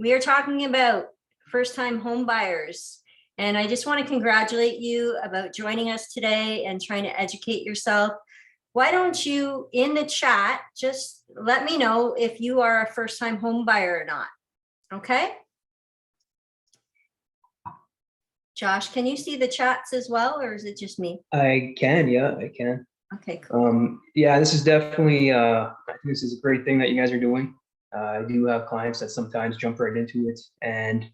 we are talking about first-time home buyers. And I just want to congratulate you about joining us today and trying to educate yourself. Why don't you, in the chat, just let me know if you are a first-time home buyer or not, okay? Josh, can you see the chats as well, or is it just me? I can, yeah, I can. Okay, cool. Yeah, this is definitely, I think this is a great thing that you guys are doing. I do have clients that sometimes jump right into it, and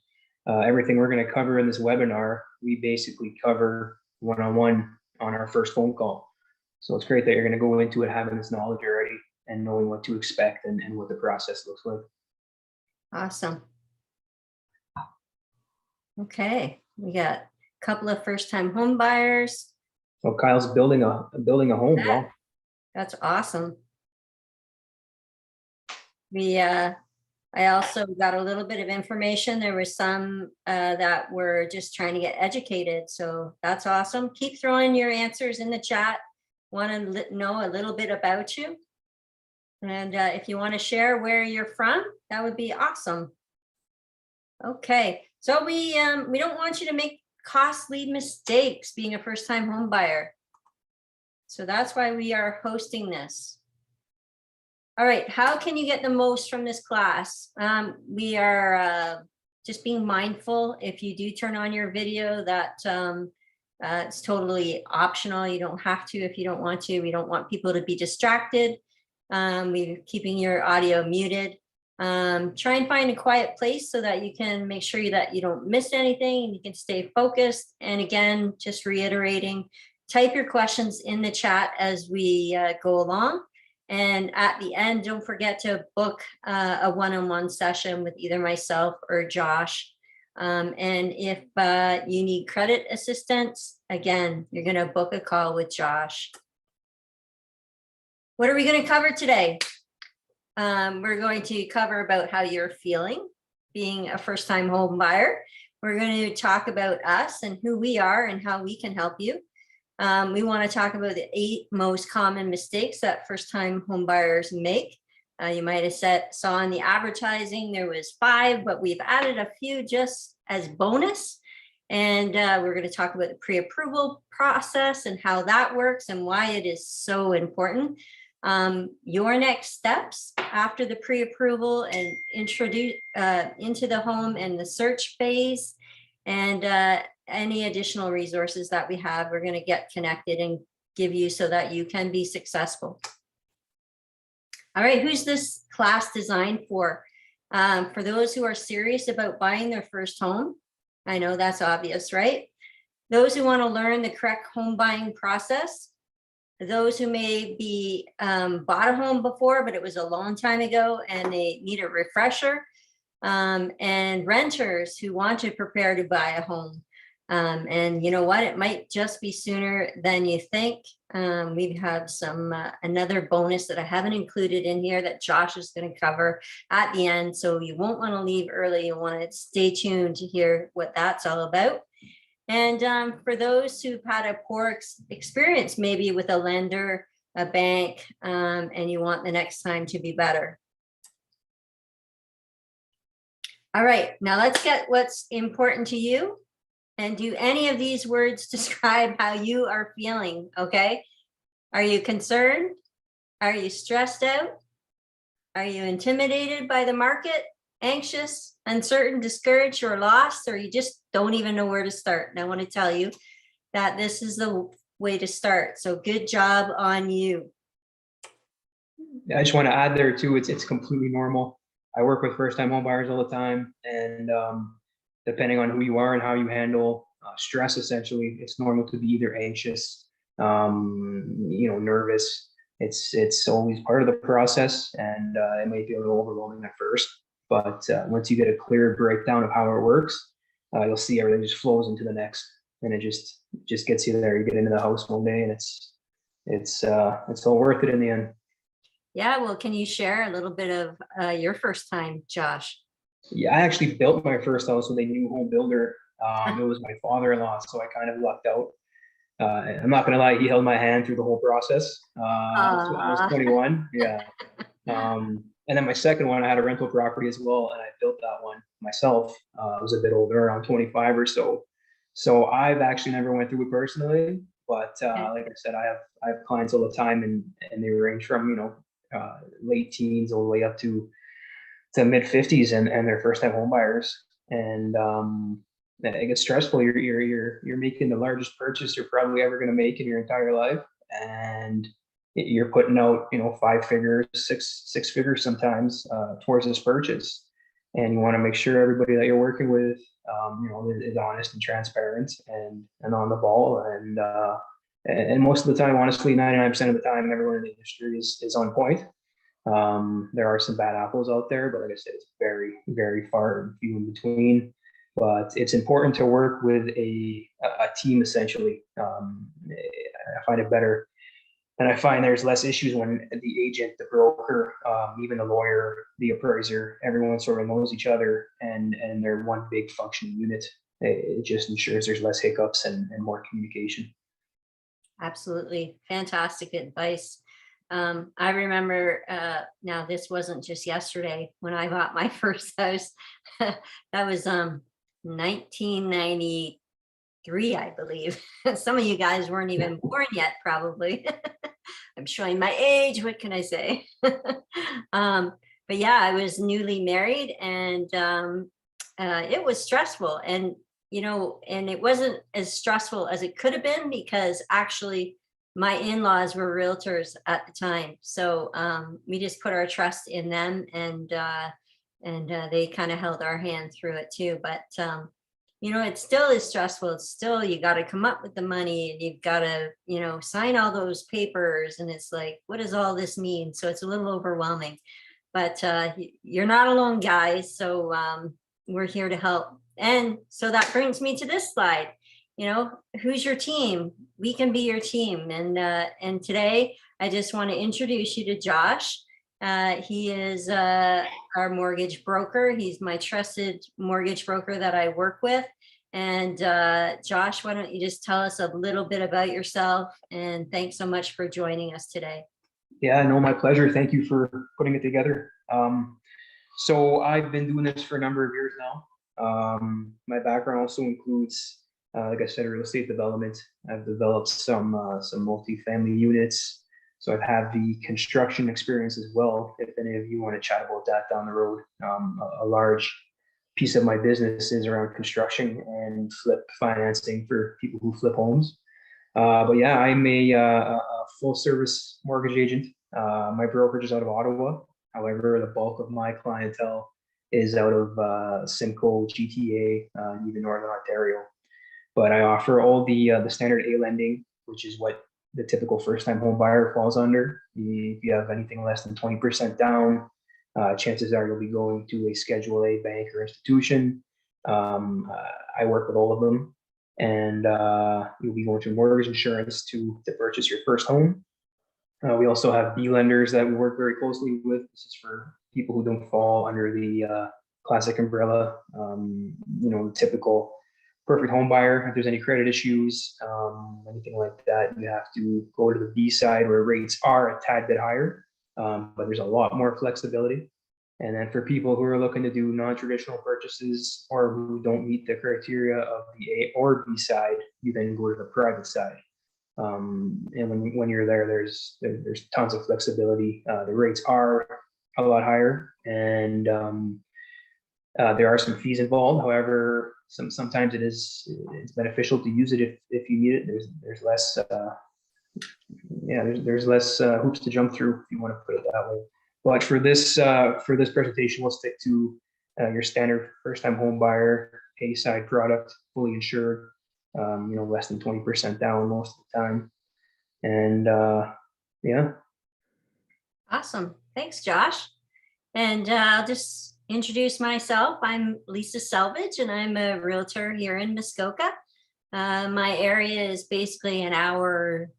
everything we're going to cover in this webinar, we basically cover one-on-one on our first phone call. So it's great that you're going to go into it having this knowledge already and knowing what to expect and what the process looks like. Awesome. Okay, we got a couple of first-time home buyers. So Kyle's building a home. Wow. That's awesome. I also got a little bit of information. There were some that were just trying to get educated. So that's awesome. Keep throwing your answers in the chat. Want to know a little bit about you. And if you want to share where you're from, that would be awesome. Okay, so we don't want you to make costly mistakes being a first-time home buyer. So that's why we are hosting this. All right, how can you get the most from this class? We are just being mindful. If you do turn on your video, that it's totally optional. You don't have to if you don't want to. We don't want people to be distracted. We're keeping your audio muted. Try and find a quiet place so that you can make sure that you don't miss anything and you can stay focused. And again, just reiterating, type your questions in the chat as we go along. And at the end, don't forget to book a one-on-one session with either myself or Josh. And if you need credit assistance, again, you're going to book a call with Josh. What are we going to cover today? We're going to cover about how you're feeling being a first-time home buyer. We're going to talk about us and who we are and how we can help you. We want to talk about the 8 most common mistakes that first-time home buyers make. You might have saw in the advertising there was 5, but we've added a few just as bonus. And we're going to talk about the pre-approval process and how that works and why it is so important. Your next steps after the pre-approval and introduce into the home and the search phase, and any additional resources that we have, we're going to get connected and give you so that you can be successful. All right, who's this class designed for? For those who are serious about buying their first home. I know that's obvious, right? Those who want to learn the correct home buying process. Those who may be bought a home before, but it was a long time ago and they need a refresher. And renters who want to prepare to buy a home. And you know what, it might just be sooner than you think. We have some another bonus that I haven't included in here that Josh is going to cover at the end. So you won't want to leave early. You want to stay tuned to hear what that's all about. And for those who've had a poor experience, maybe with a lender, a bank, and you want the next time to be better. All right, now let's get what's important to you. And do any of these words describe how you are feeling, okay? Are you concerned? Are you stressed out? Are you intimidated by the market? Anxious, uncertain, discouraged, or lost? Or you just don't even know where to start? And I want to tell you that this is the way to start. So good job on you. I just want to add there too, it's completely normal. I work with first-time home buyers all the time, and depending on who you are and how you handle stress, essentially, it's normal to be either anxious, nervous. It's always part of the process, and it may be a little overwhelming at first. But once you get a clear breakdown of how it works, you'll see everything just flows into the next, and it just gets you there. You get into the house one day, and it's all worth it in the end. Yeah, well, can you share a little bit of your first time, Josh? Yeah, I actually built my first house with a new home builder. It was my father-in-law, so I kind of lucked out. I'm not gonna lie, he held my hand through the whole process. I was 21. Yeah. And then my second one, I had a rental property as well, and I built that one myself. I was a bit older, around 25 or so. So I've actually never went through it personally, but like I said, I have clients all the time, and they range from late teens all the way up to mid 50s, and they're first time home buyers. And it gets stressful. You're making the largest purchase you're probably ever going to make in your entire life, and you're putting out, five figures, six figures sometimes towards this purchase. And you want to make sure everybody that you're working with, is honest and transparent and on the ball. And most of the time, honestly, 99% of the time, everyone in the industry is on point. There are some bad apples out there, but like I said, it's very, very far and few in between. But it's important to work with a team, essentially. I find it better. And I find there's less issues when the agent, the broker, even the lawyer, the appraiser, everyone sort of knows each other, and they're one big functioning unit. It just ensures there's less hiccups and more communication. Absolutely. Fantastic advice. I remember, now this wasn't just yesterday when I bought my first house. That was 1993, I believe. Some of you guys weren't even born yet, probably. I'm showing my age. What can I say? But yeah, I was newly married, and it was stressful. And and it wasn't as stressful as it could have been, because actually my in-laws were realtors at the time. So we just put our trust in them, and they kind of held our hand through it too. But it still is stressful. It's still, you got to come up with the money, and you've got to, sign all those papers. And it's like, what does all this mean? So it's a little overwhelming, but you're not alone, guys. So we're here to help. And so that brings me to this slide. Who's your team? We can be your team. And today I just want to introduce you to Josh. He is our mortgage broker. He's my trusted mortgage broker that I work with. And Josh, why don't you just tell us a little bit about yourself? And thanks so much for joining us today. Yeah, no, my pleasure. Thank you for putting it together. So I've been doing this for a number of years now. My background also includes, like I said, real estate development. I've developed some multifamily units. So I've had the construction experience as well. If any of you want to chat about that down the road, a large piece of my business is around construction and flip financing for people who flip homes. But yeah, I'm a full service mortgage agent. My brokerage is out of Ottawa. However, the bulk of my clientele is out of Simcoe, GTA, even Northern Ontario. But I offer all the standard A lending, which is what the typical first-time home buyer falls under. If you have anything less than 20% down, chances are you'll be going to a Schedule A bank or institution. I work with all of them, and you'll be going to mortgage insurance to purchase your first home. We also have B lenders that we work very closely with. This is for people who don't fall under the classic umbrella, the typical perfect home buyer. If there's any credit issues, anything like that, you have to go to the B side, where rates are a tad bit higher, but there's a lot more flexibility. And then for people who are looking to do non-traditional purchases or who don't meet the criteria of the A or B side, you then go to the private side. And when you're there, there's tons of flexibility. The rates are a lot higher, and there are some fees involved. However, sometimes it's beneficial to use it if you need it. There's less there's less hoops to jump through, if you want to put it that way. But for this presentation, we'll stick to your standard first-time home buyer A side product, fully insured. Less than 20% down most of the time. And yeah. Awesome. Thanks, Josh. And I'll just introduce myself. I'm Lisa Selvage, and I'm a realtor here in Muskoka. My area is basically an hour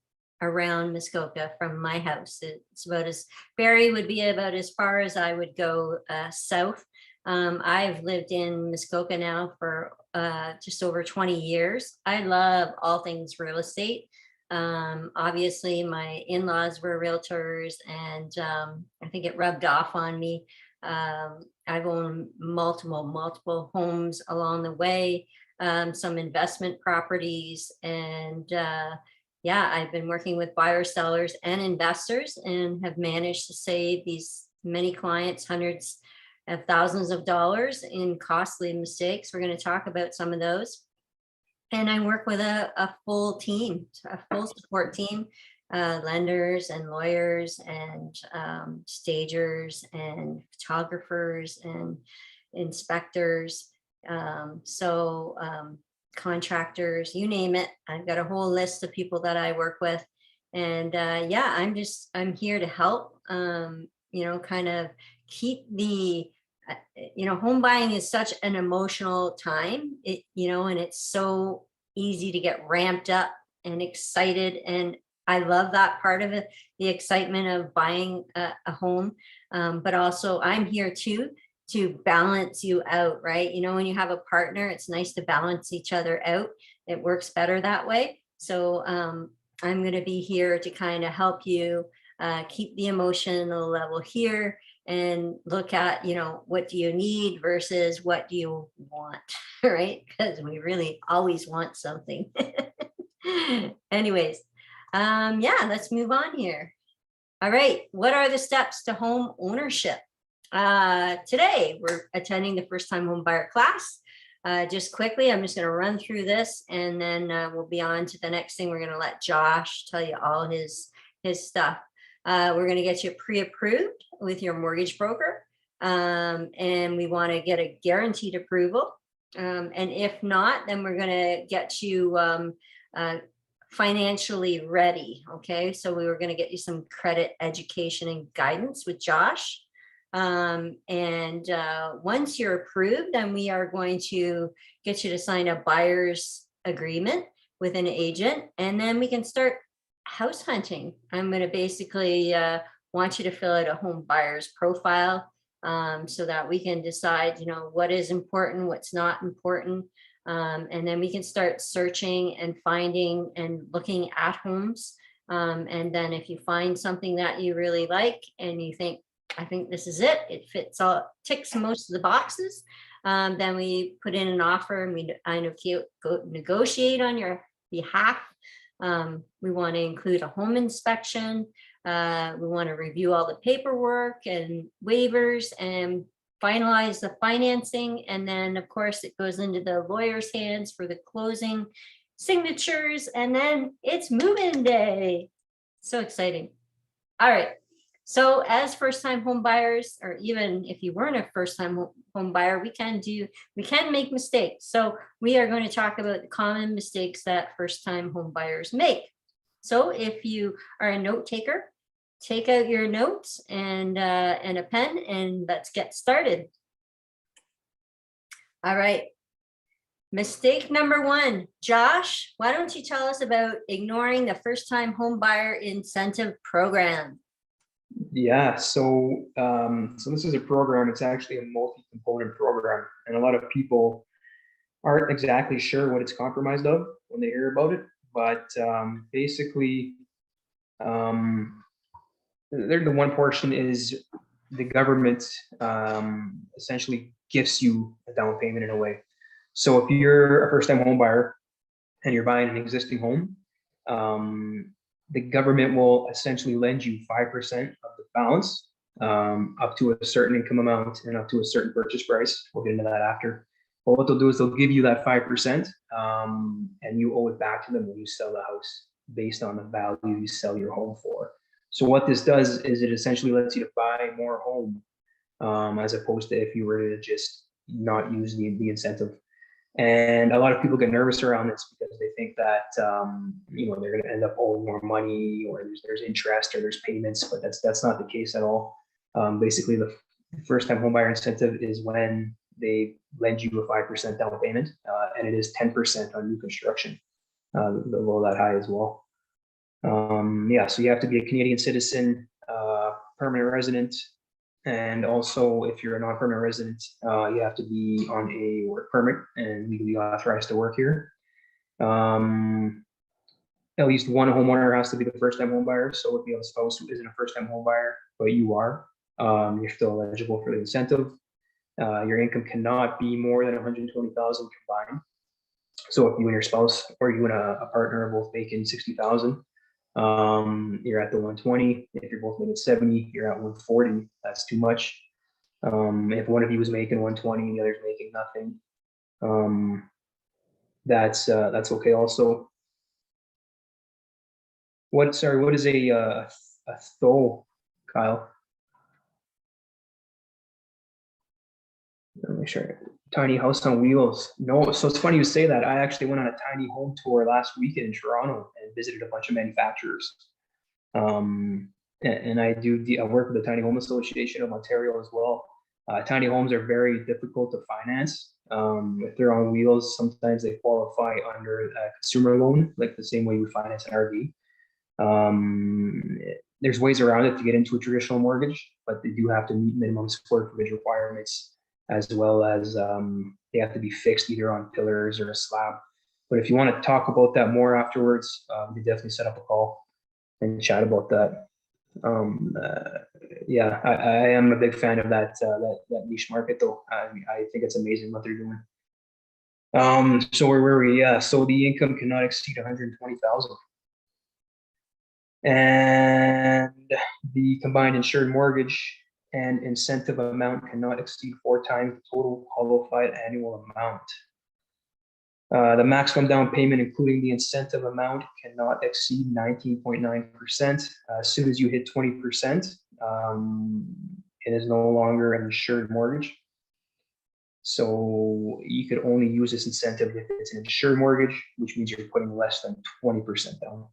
around Muskoka from my house. It's Barrie would be about as far as I would go south. I've lived in Muskoka now for just over 20 years. I love all things real estate. Obviously, my in-laws were realtors, and I think it rubbed off on me. I've owned multiple homes along the way, some investment properties, and yeah, I've been working with buyers, sellers, and investors, and have managed to save these many clients hundreds of thousands of dollars in costly mistakes. We're going to talk about some of those. And I work with a full team, a full support team, lenders and lawyers and stagers and photographers and inspectors. Contractors, you name it. I've got a whole list of people that I work with. And yeah, I'm here to help, kind of keep the home buying is such an emotional time, and it's so easy to get ramped up and excited. And I love that part of it, the excitement of buying a home. But also I'm here too, to balance you out, right? When you have a partner, it's nice to balance each other out. It works better that way. So I'm going to be here to kind of help you keep the emotional level here, and look at, what do you need versus what do you want, right? Because we really always want something. Anyways, yeah, let's move on here. All right, what are the steps to home ownership? Today, we're attending the first time home buyer class. Just quickly, I'm just going to run through this, and then we'll be on to the next thing. We're going to let Josh tell you all his stuff. We're going to get you pre-approved with your mortgage broker, and we want to get a guaranteed approval. And if not, then we're going to get you financially ready. Okay, so we were going to get you some credit education and guidance with Josh. And once you're approved, then we are going to get you to sign a buyer's agreement with an agent, and then we can start house hunting. I'm going to basically want you to fill out a home buyer's profile, so that we can decide, what is important, what's not important. And then we can start searching and finding and looking at homes. And then if you find something that you really like and you think, I think this is it, it fits all, ticks most of the boxes, then we put in an offer, and I negotiate on your behalf. We want to include a home inspection. We want to review all the paperwork and waivers and finalize the financing. And then, of course, it goes into the lawyer's hands for the closing signatures. And then it's move-in day. So exciting. All right. So as first-time home buyers, or even if you weren't a first-time home buyer, we can make mistakes. So we are going to talk about the common mistakes that first-time home buyers make. So if you are a note taker, take out your notes and a pen, and let's get started. All right. Mistake number one, Josh, why don't you tell us about ignoring the first-time home buyer incentive program? Yeah, so this is a program. It's actually a multi-component program, and a lot of people aren't exactly sure what it's comprised of when they hear about it. But basically, the one portion is the government essentially gifts you a down payment in a way. So if you're a first-time home buyer and you're buying an existing home, the government will essentially lend you 5% of the balance, up to a certain income amount and up to a certain purchase price. We'll get into that after. But what they'll do is they'll give you that 5%, and you owe it back to them when you sell the house based on the value you sell your home for. So what this does is it essentially lets you to buy more home, as opposed to if you were to just not use the incentive. And a lot of people get nervous around this because they think that they're going to end up owing more money, or there's interest, or there's payments, but that's not the case at all. Basically, the first-time homebuyer incentive is when they lend you a 5% down payment, and it is 10% on new construction. They'll roll that high as well. So you have to be a Canadian citizen, permanent resident. And also, if you're a non-permanent resident, you have to be on a work permit and legally authorized to work here. at least one homeowner has to be the first-time home buyer. So if you have a spouse who isn't a first-time home buyer, but you are, you're still eligible for the incentive. Your income cannot be more than 120,000 combined. So if you and your spouse or you and a partner are both making 60,000, you're at the 120. If you're both making 70, you're at 140. That's too much. If one of you is making 120 and the other's making nothing, that's okay also. What is a THO, Kyle? Let me make sure. Tiny house on wheels. No, so it's funny you say that. I actually went on a tiny home tour last weekend in Toronto and visited a bunch of manufacturers. And I work with the Tiny Home Association of Ontario as well. Tiny homes are very difficult to finance. If they're on wheels, sometimes they qualify under a consumer loan, like the same way we finance an RV. There's ways around it to get into a traditional mortgage, but they do have to meet minimum square footage requirements, as well as they have to be fixed either on pillars or a slab. But if you want to talk about that more afterwards, we definitely set up a call and chat about that. Yeah, I am a big fan of that niche market, though. I think it's amazing what they're doing. So where were we? Yeah, so the income cannot exceed 120,000. And the combined insured mortgage and incentive amount cannot exceed 4 times the total qualified annual amount. The maximum down payment, including the incentive amount, cannot exceed 19.9%. As soon as you hit 20%, it is no longer an insured mortgage. So you could only use this incentive if it's an insured mortgage, which means you're putting less than 20% down.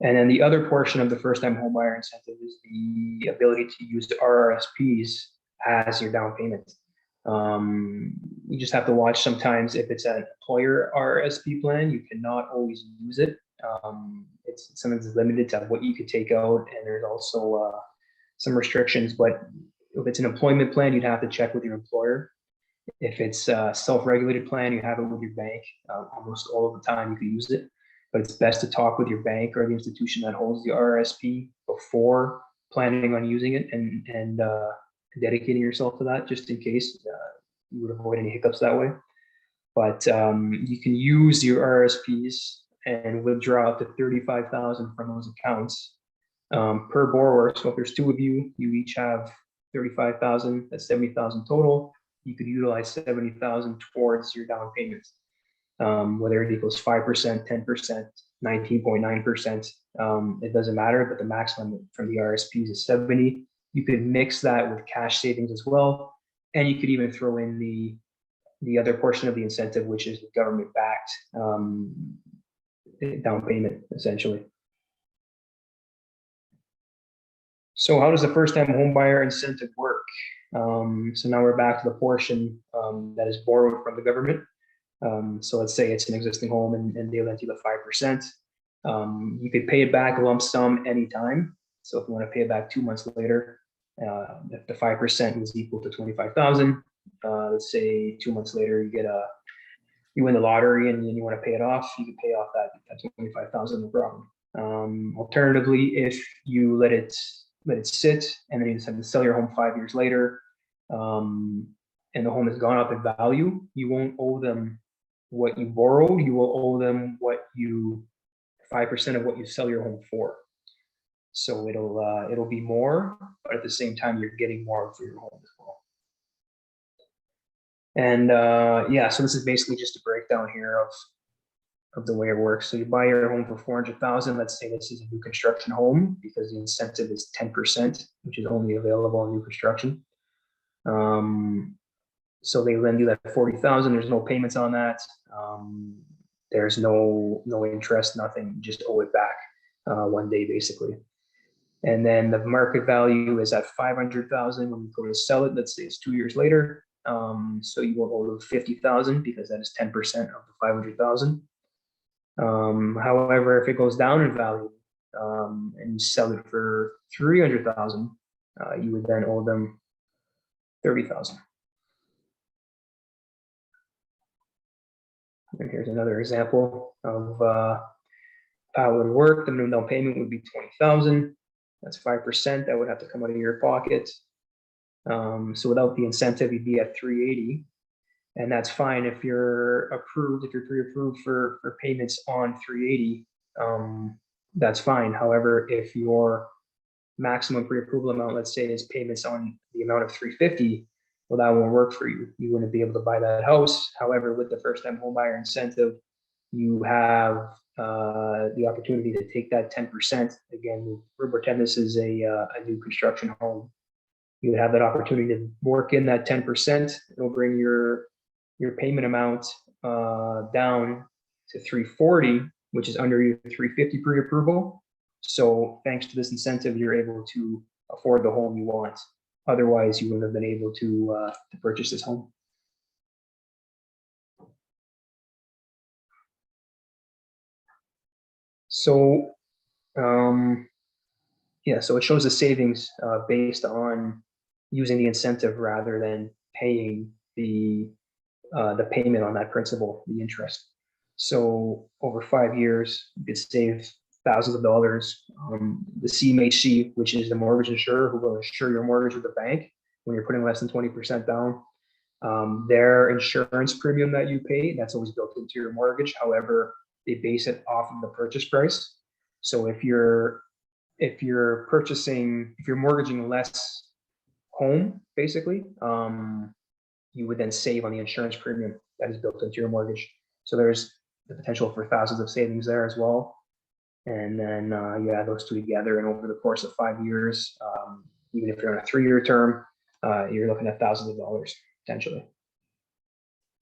And then the other portion of the first-time homebuyer incentive is the ability to use the RRSPs as your down payment. You just have to watch sometimes if it's an employer RRSP plan, you cannot always use it. It's sometimes limited to what you could take out, and there's also some restrictions. But if it's an employment plan, you'd have to check with your employer. If it's a self-regulated plan, you have it with your bank. Almost all of the time you can use it. But it's best to talk with your bank or the institution that holds the RRSP before planning on using it and dedicating yourself to that, just in case you would avoid any hiccups that way. But you can use your RRSPs and withdraw up to 35,000 from those accounts per borrower. So if there's 2 of you, you each have 35,000. That's 70,000 total. You could utilize 70,000 towards your down payments. Whether it equals 5%, 10%, 19.9%, it doesn't matter, but the maximum from the RSPs is 70. You could mix that with cash savings as well. And you could even throw in the other portion of the incentive, which is the government-backed down payment, essentially. So how does the first-time homebuyer incentive work? So now we're back to the portion that is borrowed from the government. So let's say it's an existing home and they lent you the 5%. You could pay it back lump sum anytime. So if you want to pay it back 2 months later, if the 5% is equal to 25,000, let's say 2 months later you win the lottery and you want to pay it off, you can pay off that 25,000, no problem. Alternatively, if you let it sit and then you decide to sell your home 5 years later, and the home has gone up in value, you won't owe them what you borrowed. You will owe them 5% of what you sell your home for. So it'll be more, but at the same time you're getting more for your home as well. And yeah, so this is basically just a breakdown here of the way it works. So you buy your home for 400,000. Let's say this is a new construction home because the incentive is 10%, which is only available on new construction. So they lend you that 40,000. There's no payments on that. There's no interest, nothing. You just owe it back one day, basically. And then the market value is at 500,000 when you go to sell it. Let's say it's 2 years later. So you will owe 50,000 because that is 10% of the 500,000. However, if it goes down in value and you sell it for 300,000, you would then owe them 30,000. And here's another example of how it would work. The minimum down payment would be 20,000. That's 5%. That would have to come out of your pocket. So without the incentive, you'd be at 380, and that's fine if you're approved. If you're pre-approved for payments on 380, that's fine. However, if your maximum pre-approval amount, let's say, is payments on the amount of 350, well, that won't work for you. You wouldn't be able to buy that house. However, with the first-time home buyer incentive, you have the opportunity to take that 10%. Again, pretend this is a new construction home. You would have that opportunity to work in that 10%. It'll bring your payment amount down to 340, which is under your 350 pre-approval. So thanks to this incentive, you're able to afford the home you want. Otherwise, you wouldn't have been able to purchase this home. So, yeah, so it shows the savings based on using the incentive rather than paying the payment on that principal, the interest. So over 5 years, you could save thousands of dollars. The ｃМHC, which is the mortgage insurer who will insure your mortgage with the bank when you're putting less than 20% down, their insurance premium that you pay, that's always built into your mortgage. However, they base it off of the purchase price. So if you're mortgaging less home, basically, you would then save on the insurance premium that is built into your mortgage. So there's the potential for thousands of savings there as well. And then you add those two together, and over the course of 5 years, even if you're on a 3-year term, you're looking at thousands of dollars potentially.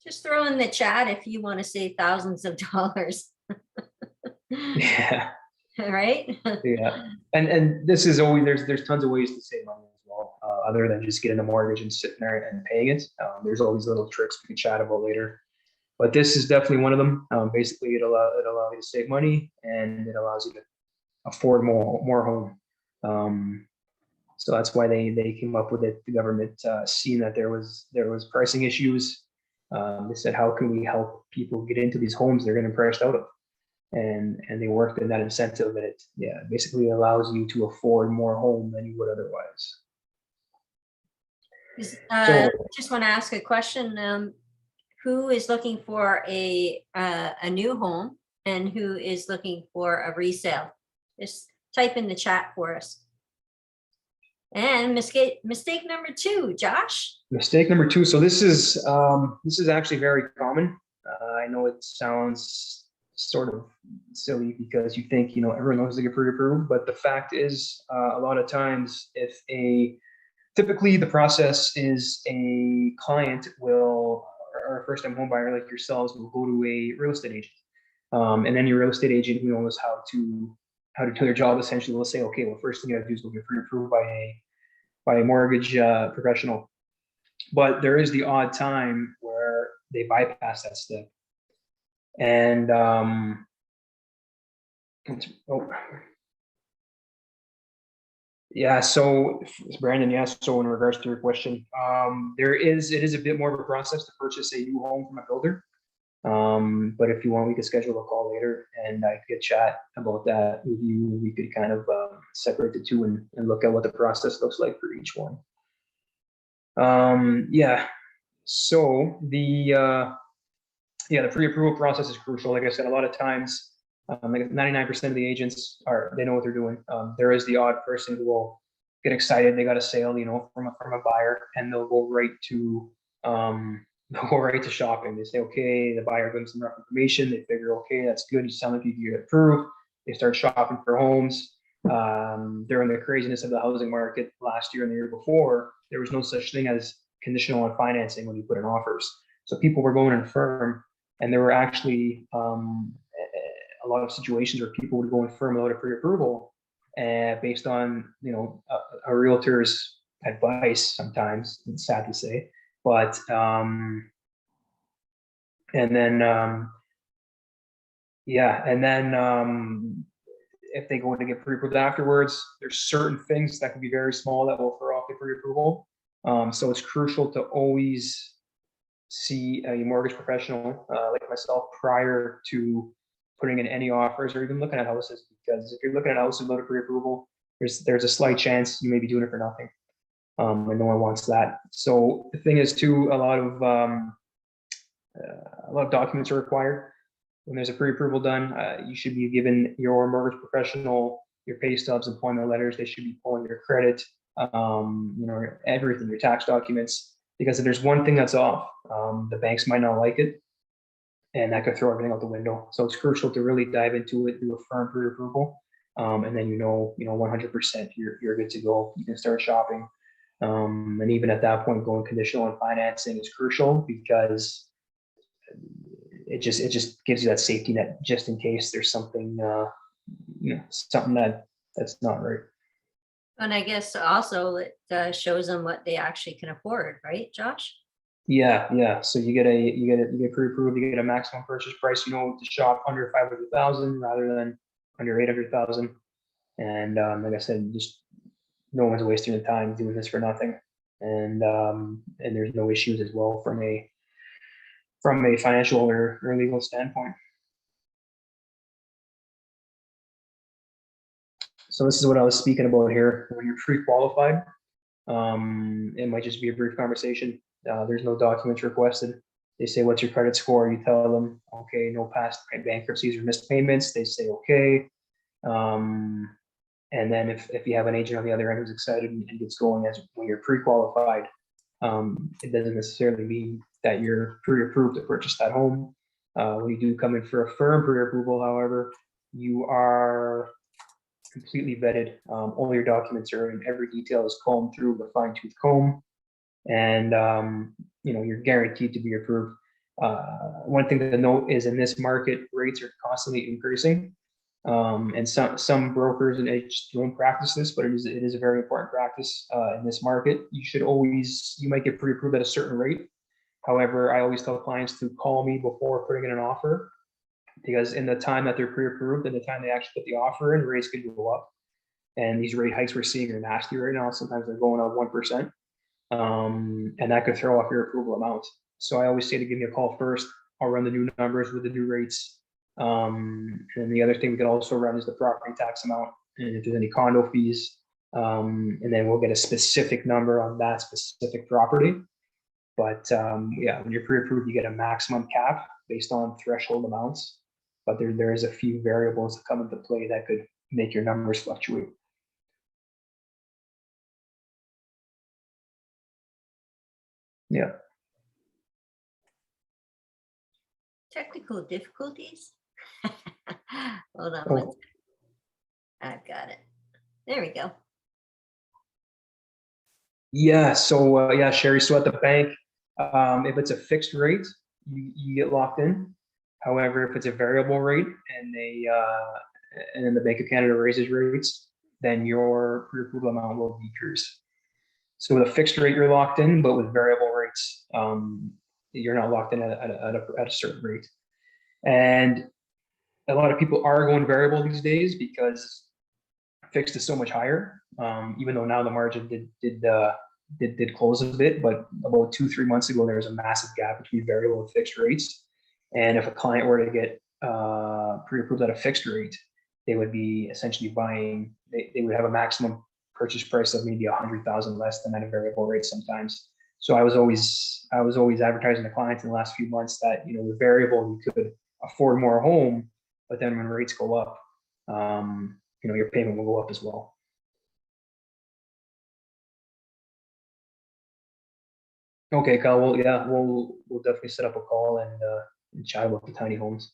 Just throw in the chat if you want to save thousands of dollars. Yeah. Right? Yeah. And this is always, there's tons of ways to save money as well, other than just getting a mortgage and sitting there and paying it. There's always little tricks we can chat about later. But this is definitely one of them. Basically, it allows you to save money, and it allows you to afford more home. So that's why they came up with it. The government, seeing that there was pricing issues, they said, how can we help people get into these homes they're getting priced out of? And they worked in that incentive, and it basically allows you to afford more home than you would otherwise. Just want to ask a question. Who is looking for a new home, and who is looking for a resale? Just type in the chat for us. And mistake number 2, Josh. Mistake number 2. So this is actually very common. I know it sounds sort of silly because you think, everyone knows they get pre-approved, but the fact is, a lot of times, typically the process is a client will, or a first-time home buyer like yourselves, will go to a real estate agent, and then your real estate agent who knows how to do their job essentially will say, okay, well, first thing you got to do is go get pre-approved by a mortgage professional. But there is the odd time where they bypass that step. And so Brandon, yes. So in regards to your question, it is a bit more of a process to purchase a new home from a builder. But if you want, we could schedule a call later, and I could chat about that with you. We could kind of separate the two and look at what the process looks like for each one. So the pre-approval process is crucial. Like I said, a lot of times, like 99% of the agents they know what they're doing. There is the odd person who will get excited. They got a sale, from a buyer, and they'll go right to shopping. They say, okay, the buyer gives them rough information. They figure, okay, that's good. You sound like you get approved. They start shopping for homes. During the craziness of the housing market last year and the year before, there was no such thing as conditional on financing when you put in offers. So people were going in firm, and there were actually a lot of situations where people would go in firm without a pre-approval, based on a realtor's advice. Sometimes it's sad to say, but if they go to get pre-approved afterwards, there's certain things that can be very small that will throw off the pre-approval. So it's crucial to always see a mortgage professional like myself prior to putting in any offers or even looking at houses, because if you're looking at houses without a pre-approval, there's a slight chance you may be doing it for nothing, and no one wants that. So the thing is too, a lot of documents are required when there's a pre-approval done. You should be giving your mortgage professional your pay stubs, employment letters. They should be pulling your credit, everything, your tax documents, because if there's one thing that's off, the banks might not like it, and that could throw everything out the window. So it's crucial to really dive into it, do a firm pre-approval, and then 100% you're good to go. You can start shopping, and even at that point, going conditional on financing is crucial, because it just gives you that safety net just in case there's something something that's not right. And I guess also it shows them what they actually can afford, right, Josh? Yeah. So you get pre-approved, you get a maximum purchase price, to shop under 500,000 rather than under 800,000. And like I said, just no one's wasting the time doing this for nothing. And there's no issues as well from a financial or legal standpoint. So this is what I was speaking about here. When you're pre-qualified, it might just be a brief conversation. There's no documents requested. They say, what's your credit score? You tell them, okay, no past bankruptcies or missed payments. They say, okay. And then if you have an agent on the other end who's excited and gets going when you're pre-qualified, it doesn't necessarily mean that you're pre-approved to purchase that home. When you do come in for a firm pre-approval, however, you are completely vetted. All your documents are in, every detail is combed through with a fine-tooth comb, and you're guaranteed to be approved. One thing to note is, in this market, rates are constantly increasing, and some brokers and agents don't practice this, but it is a very important practice in this market. You might get pre-approved at a certain rate. However, I always tell clients to call me before putting in an offer, because in the time that they're pre-approved and the time they actually put the offer in, rates could go up. And these rate hikes we're seeing are nasty right now. Sometimes they're going up 1%, and that could throw off your approval amount. So I always say to give me a call first. I'll run the new numbers with the new rates. And the other thing we could also run is the property tax amount, and if there's any condo fees, and then we'll get a specific number on that specific property. But when you're pre-approved, you get a maximum cap based on threshold amounts. But there is a few variables that come into play that could make your numbers fluctuate. Yeah. Technical difficulties. Hold on. Oh. I've got it. There we go. Yeah. So Sherry. So at the bank, if it's a fixed rate, you get locked in. However, if it's a variable rate and then the Bank of Canada raises rates, then your pre-approval amount will decrease. So with a fixed rate, you're locked in, but with variable rates, you're not locked in at a certain rate. And a lot of people are going variable these days because fixed is so much higher. Even though now the margin did close a bit, but about 2-3 months ago, there was a massive gap between variable and fixed rates. And if a client were to get pre-approved at a fixed rate, they would be essentially buying. They would have a maximum purchase price of maybe 100,000 less than at a variable rate sometimes. So I was always advertising to clients in the last few months that with variable you could afford more home, but then when rates go up, your payment will go up as well. Okay, Kyle. Well, yeah, we'll definitely set up a call and chat about the tiny homes.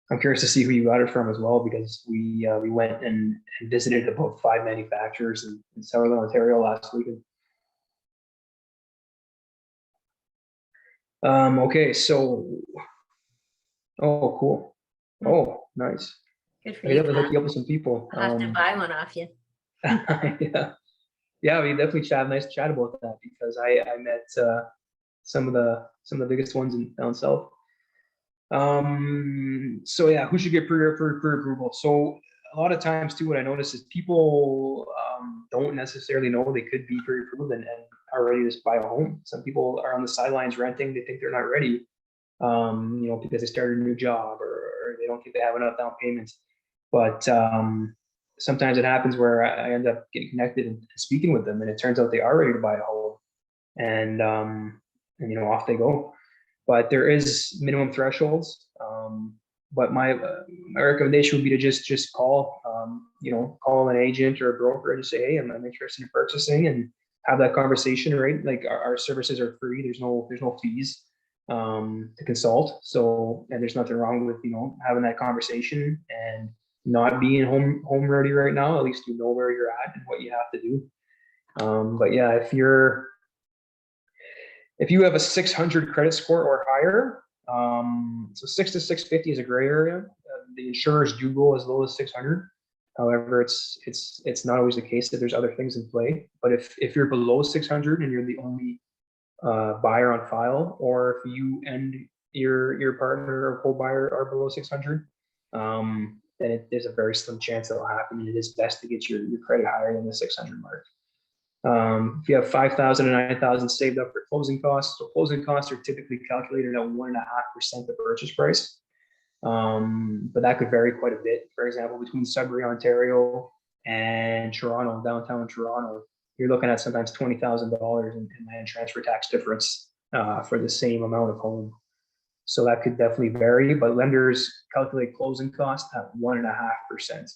I'm curious to see who you got it from as well, because we went and visited about 5 manufacturers in Southern Ontario last weekend. Okay, so oh, cool. Oh, nice. Good for I you. definitely hook you up with some people. I'll have to buy one off you. Yeah, we definitely nice chat about that, because I met some of the biggest ones down south. So yeah, who should get pre-approval? So a lot of times too, what I notice is people don't necessarily know they could be pre-approved and are ready to buy a home. Some people are on the sidelines renting. They think they're not ready, because they started a new job or they don't think they have enough down payments. But sometimes it happens where I end up getting connected and speaking with them, and it turns out they are ready to buy a home, and off they go. But there is minimum thresholds. But my recommendation would be to just call, call an agent or a broker and just say, hey, I'm interested in purchasing, and have that conversation, right? Like our services are free. There's no fees to consult. So, and there's nothing wrong with, having that conversation and not being home ready right now. At least you know where you're at and what you have to do. But yeah, if you have a 600 credit score or higher, so 6 to 650 is a gray area. The insurers do go as low as 600. However, it's not always the case that there's other things in play. But if you're below 600 and you're the only buyer on file, or if you and your partner or co-buyer are below 600, then there's a very slim chance that will happen. And it is best to get your credit higher than the 600 mark. If you have 5,000 and 9,000 saved up for closing costs, so closing costs are typically calculated at 1.5% of purchase price. But that could vary quite a bit. For example, between Sudbury, Ontario and Toronto, downtown Toronto, you're looking at sometimes $20,000 in land transfer tax difference for the same amount of home. So that could definitely vary, but lenders calculate closing costs at 1.5%.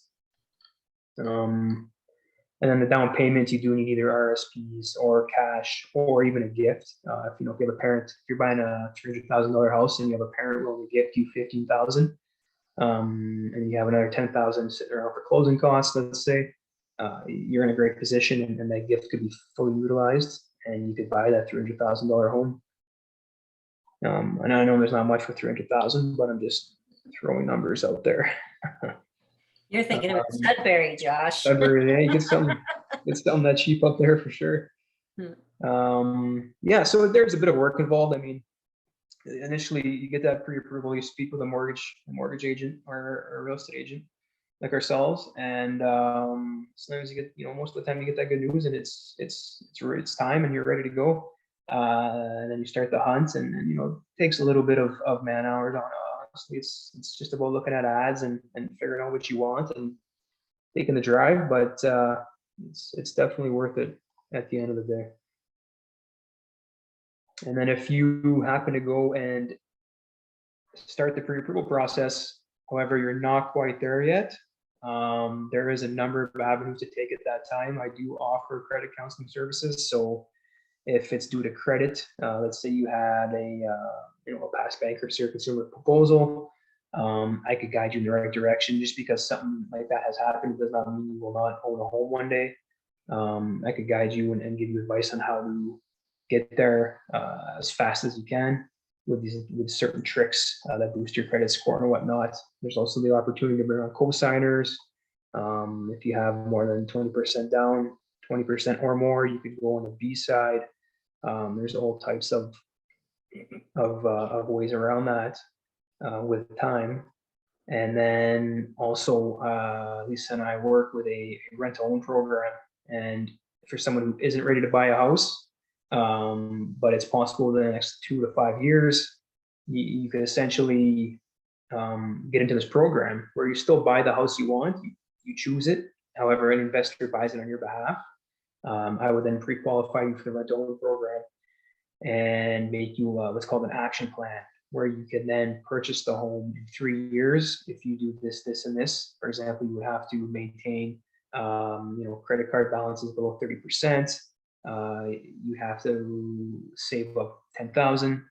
And then the down payment, you do need either RSPs or cash or even a gift. If you have a parent, if you're buying a $300,000 house and you have a parent willing to gift you $15,000, and you have another $10,000 sitting around for closing costs, let's say, you're in a great position, and that gift could be fully utilized, and you could buy that $300,000 home. And I know there's not much for $300,000, but I'm just throwing numbers out there. You're thinking about Sudbury, Josh. Sudbury, yeah, you get something that cheap up there for sure. Yeah, so there's a bit of work involved. I mean, initially you get that pre-approval, you speak with a mortgage agent or a real estate agent like ourselves, and sometimes you get, most of the time you get that good news, and it's time and you're ready to go. And then you start the hunt, and it takes a little bit of man hours on. Honestly, it's just about looking at ads and figuring out what you want and taking the drive, but it's definitely worth it at the end of the day. And then if you happen to go and start the pre-approval process, however, you're not quite there yet, there is a number of avenues to take at that time. I do offer credit counseling services. So if it's due to credit, let's say you had a past bankruptcy or consumer proposal, I could guide you in the right direction. Just because something like that has happened does not mean you will not own a home one day. I could guide you and give you advice on how to get there as fast as you can with certain tricks that boost your credit score and whatnot. There's also the opportunity to bring on co-signers. If you have more than 20% down, 20% or more, you could go on the B side. There's all types of ways around that with time. And then also, Lisa and I work with a rent-to-own program. And for someone who isn't ready to buy a house, but it's possible in the next 2 to 5 years, you could essentially get into this program where you still buy the house you want, you choose it. However, an investor buys it on your behalf. I would then pre-qualify you for the rent-to-own program and make you what's called an action plan, where you can then purchase the home in 3 years. If you do this, this, and this, for example, you would have to maintain, credit card balances below 30%. You have to save up 10,000,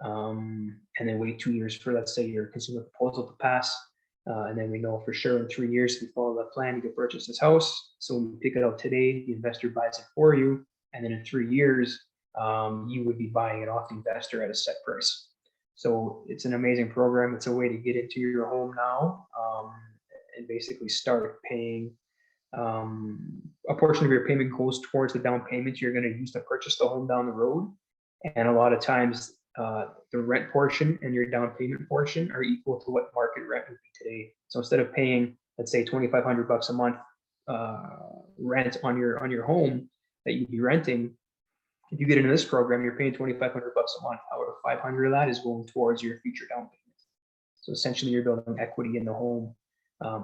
and then wait 2 years for, let's say, your consumer proposal to pass. And then we know for sure in 3 years, if you follow that plan, you can purchase this house. So when you pick it up today, the investor buys it for you. And then in 3 years, you would be buying it off the investor at a set price. So it's an amazing program. It's a way to get into your home now and basically start paying. A portion of your payment goes towards the down payment you're going to use to purchase the home down the road. And a lot of times the rent portion and your down payment portion are equal to what market rent would be today. So instead of paying, let's say $2,500 a month rent on your home that you'd be renting. If you get into this program, you're paying $2,500 a month. However, 500 of that is going towards your future down payment. So essentially, you're building equity in the home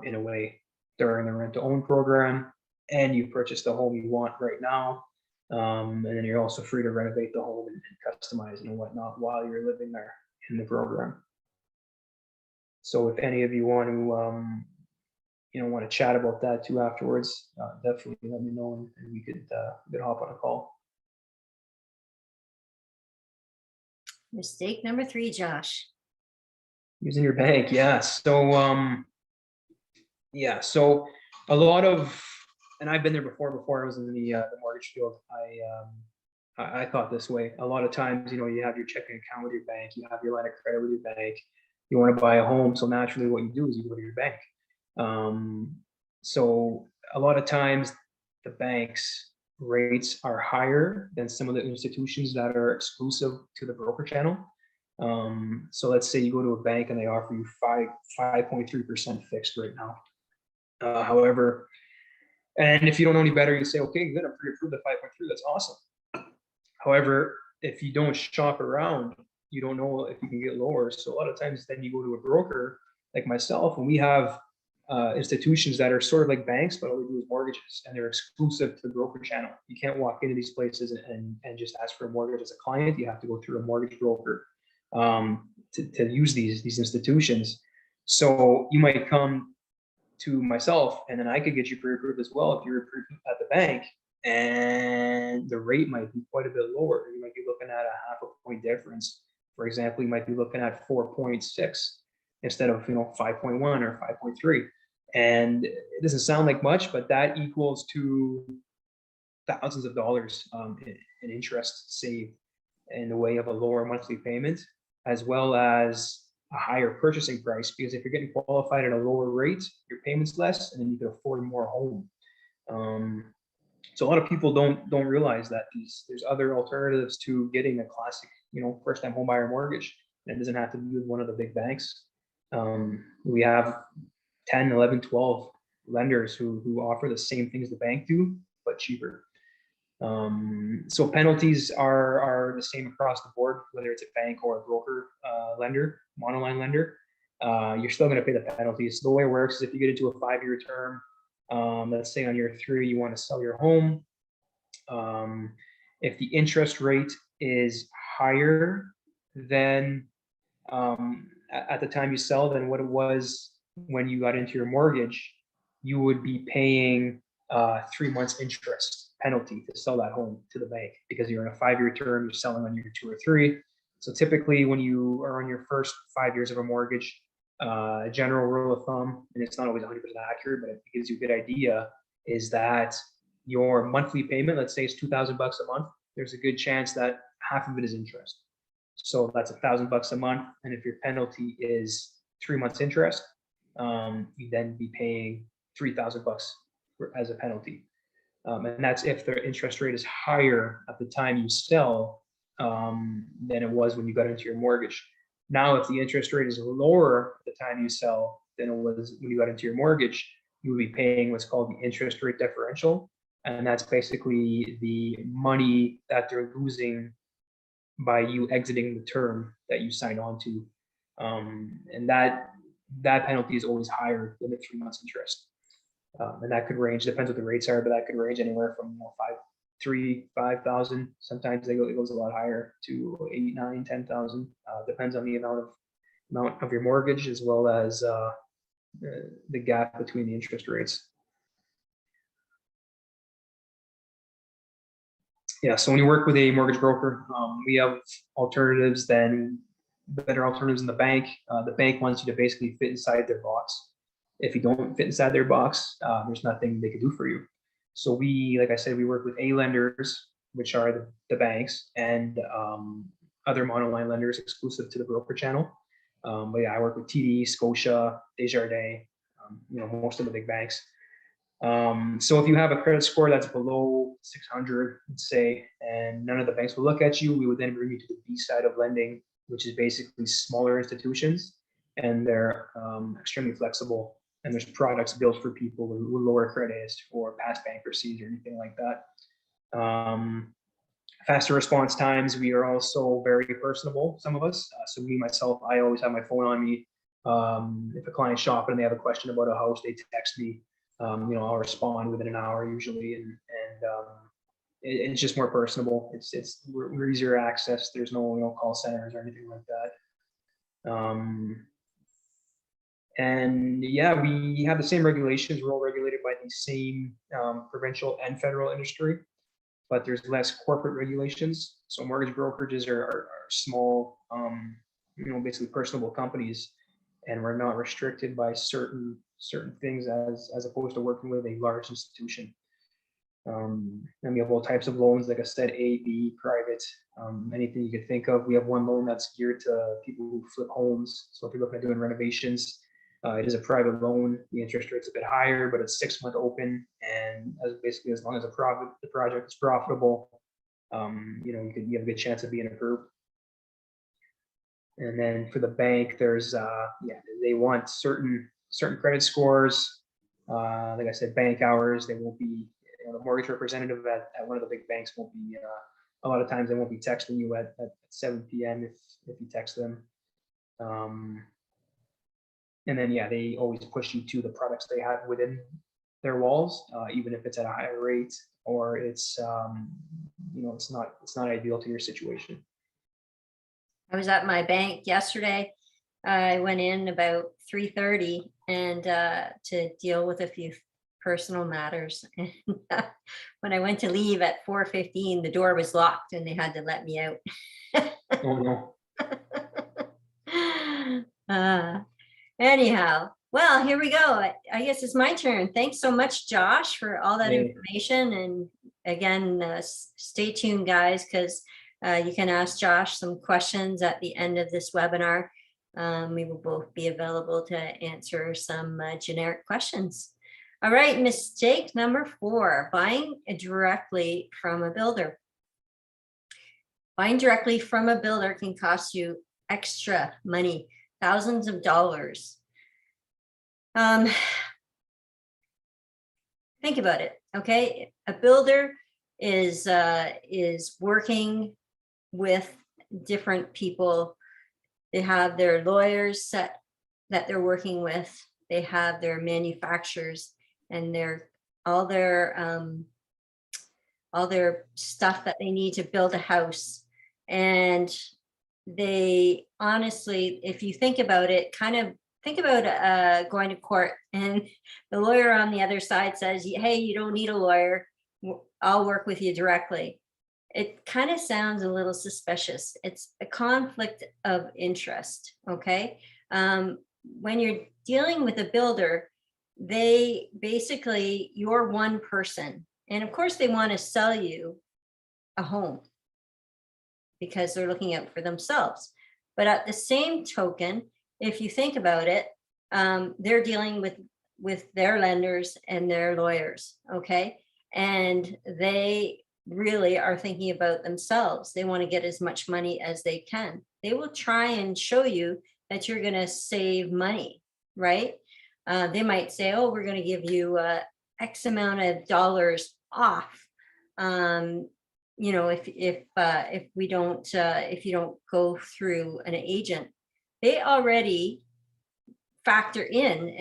in a way during the rent-to-own program, and you purchase the home you want right now, and then you're also free to renovate the home and customize and whatnot while you're living there in the program. So if any of you want to chat about that too afterwards, definitely let me know, and we could hop on a call. Mistake number 3, Josh. Using your bank, yeah. So so a lot of, and I've been there before I was in the mortgage field. I thought this way. A lot of times, you have your checking account with your bank, you have your line of credit with your bank, you want to buy a home, so naturally what you do is you go to your bank. So a lot of times the banks rates are higher than some of the institutions that are exclusive to the broker channel. So let's say you go to a bank and they offer you 5.3% fixed right now. However, and if you don't know any better, you say, okay, good, I'm pre-approved at 5.3, that's awesome. However, if you don't shop around, you don't know if you can get lower. So a lot of times then you go to a broker like myself, and we have institutions that are sort of like banks, but all they do is mortgages, and they're exclusive to the broker channel. You can't walk into these places and just ask for a mortgage as a client. You have to go through a mortgage broker to use these institutions. So you might come to myself, and then I could get you pre-approved as well if you're approved at the bank, and the rate might be quite a bit lower. You might be looking at a half a point difference. For example, you might be looking at 4.6 instead of 5.1 or 5.3. And it doesn't sound like much, but that equals to thousands of dollars in interest saved in the way of a lower monthly payment, as well as a higher purchasing price, because if you're getting qualified at a lower rate, your payment's less, and then you can afford more home. So a lot of people don't realize that there's other alternatives to getting a classic, first-time home buyer mortgage. And it doesn't have to be with one of the big banks. We have 10, 11, 12 lenders who offer the same things the bank do, but cheaper. So penalties are the same across the board, whether it's a bank or a broker lender, monoline lender. You're still going to pay the penalties. The way it works is if you get into a 5-year term, let's say on year 3 you want to sell your home. If the interest rate is higher than at the time you sell than what it was when you got into your mortgage, you would be paying 3 months interest penalty to sell that home to the bank, because you're in a 5-year term, you're selling on year 2 or 3. So typically when you are on your first 5 years of a mortgage, general rule of thumb, and it's not always 100% accurate, but it gives you a good idea, is that your monthly payment, let's say it's $2,000 a month, there's a good chance that half of it is interest. So that's $1,000 a month. And if your penalty is 3 months interest, you then be paying $3,000 as a penalty. And that's if the interest rate is higher at the time you sell than it was when you got into your mortgage. Now, if the interest rate is lower at the time you sell than it was when you got into your mortgage, you will be paying what's called the interest rate differential. And that's basically the money that they're losing by you exiting the term that you signed on to. And that penalty is always higher than the 3 months interest. And that could range, depends what the rates are, but that could range anywhere from 5,000. Sometimes it goes a lot higher to 8, 9, 10,000. Depends on the amount of your mortgage, as well as the gap between the interest rates. Yeah, so when you work with a mortgage broker, we have alternatives better alternatives in the bank. The bank wants you to basically fit inside their box. If you don't fit inside their box, there's nothing they can do for you. So like I said, we work with A lenders, which are the banks, and other monoline lenders exclusive to the broker channel. But yeah, I work with TD, Scotia, Desjardins, most of the big banks. So if you have a credit score that's below 600, let's say, and none of the banks will look at you, we would then bring you to the B side of lending, which is basically smaller institutions, and they're extremely flexible and there's products built for people with lower credit or past bankruptcies or anything like that. Faster response times. We are also very personable, some of us. So me, myself, I always have my phone on me. If a client's shopping and they have a question about a house, they text me. I'll respond within an hour usually, and it's just more personable. We're easier access. There's no call centers or anything like that. And yeah, we have the same regulations. We're all regulated by the same provincial and federal industry, but there's less corporate regulations. So mortgage brokerages are small, basically personable companies, and we're not restricted by certain things as opposed to working with a large institution. And we have all types of loans, like I said, A, B, private, anything you could think of. We have one loan that's geared to people who flip homes. So if you're looking at doing renovations, it is a private loan. The interest rate's a bit higher, but it's 6 month open, and as long as the project is profitable, you have a good chance of being approved. And then for the bank, there's they want certain credit scores. Like I said, bank hours. They won't be, the mortgage representative at one of the big banks won't be. A lot of times they won't be texting you at 7 p.m. if you text them. And then, they always push you to the products they have within their walls, even if it's at a higher rate or it's not ideal to your situation. I was at my bank yesterday. I went in about 3:30 and to deal with a few personal matters. And when I went to leave at 4:15, the door was locked and they had to let me out. Oh no. Anyhow, well, here we go. I guess it's my turn. Thanks so much, Josh, for all that information. And again, stay tuned, guys, because you can ask Josh some questions at the end of this webinar. We will both be available to answer some generic questions. All right, mistake number 4, buying directly from a builder. Buying directly from a builder can cost you extra money. Thousands of dollars. Think about it. Okay, a builder is working with different people. They have their lawyers that they're working with. They have their manufacturers and all their stuff that they need to build a house. And they honestly, if you think about it, think about going to court and the lawyer on the other side says, hey, you don't need a lawyer. I'll work with you directly. It kind of sounds a little suspicious. It's a conflict of interest. Okay. When you're dealing with a builder, you're one person. And of course they want to sell you a home because they're looking out for themselves. But at the same token, if you think about it, they're dealing with their lenders and their lawyers, okay? And they really are thinking about themselves. They want to get as much money as they can. They will try and show you that you're going to save money, right? They might say, oh, we're going to give you X amount of dollars off. If you don't go through an agent. They already factor in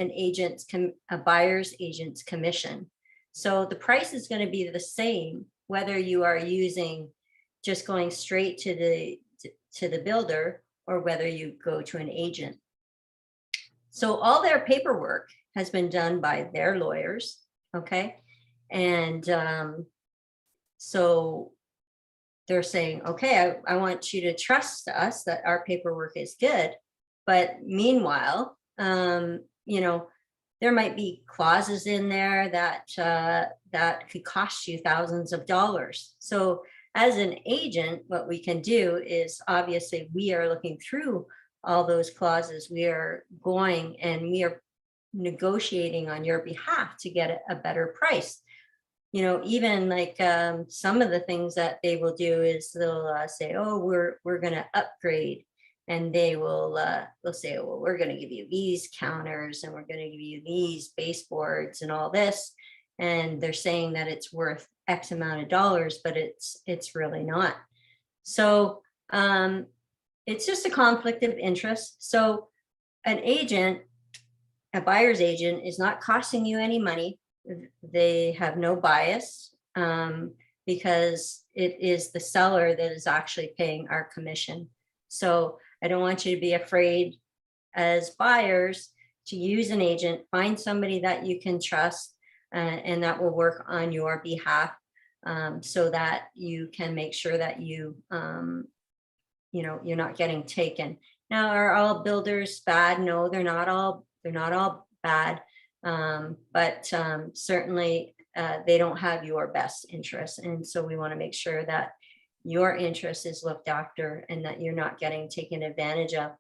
a buyer's agent's commission. So the price is going to be the same whether you are just going straight to the builder or whether you go to an agent. So all their paperwork has been done by their lawyers, okay? And so they're saying, okay, I want you to trust us that our paperwork is good. But meanwhile, there might be clauses in there that could cost you thousands of dollars. So as an agent, what we can do is obviously we are looking through all those clauses. We are going and we are negotiating on your behalf to get a better price. Even like some of the things that they will do is they'll say, oh, we're going to upgrade and they'll say, well, we're going to give you these counters and we're going to give you these baseboards and all this. And they're saying that it's worth X amount of dollars, but it's really not. So it's just a conflict of interest. So an agent, a buyer's agent, is not costing you any money. They have no bias because it is the seller that is actually paying our commission. So I don't want you to be afraid as buyers to use an agent. Find somebody that you can trust and that will work on your behalf, so that you can make sure that you're not getting taken. Now, are all builders bad? No, they're not all bad, but certainly they don't have your best interest, and so we want to make sure that your interest is looked after and that you're not getting taken advantage of.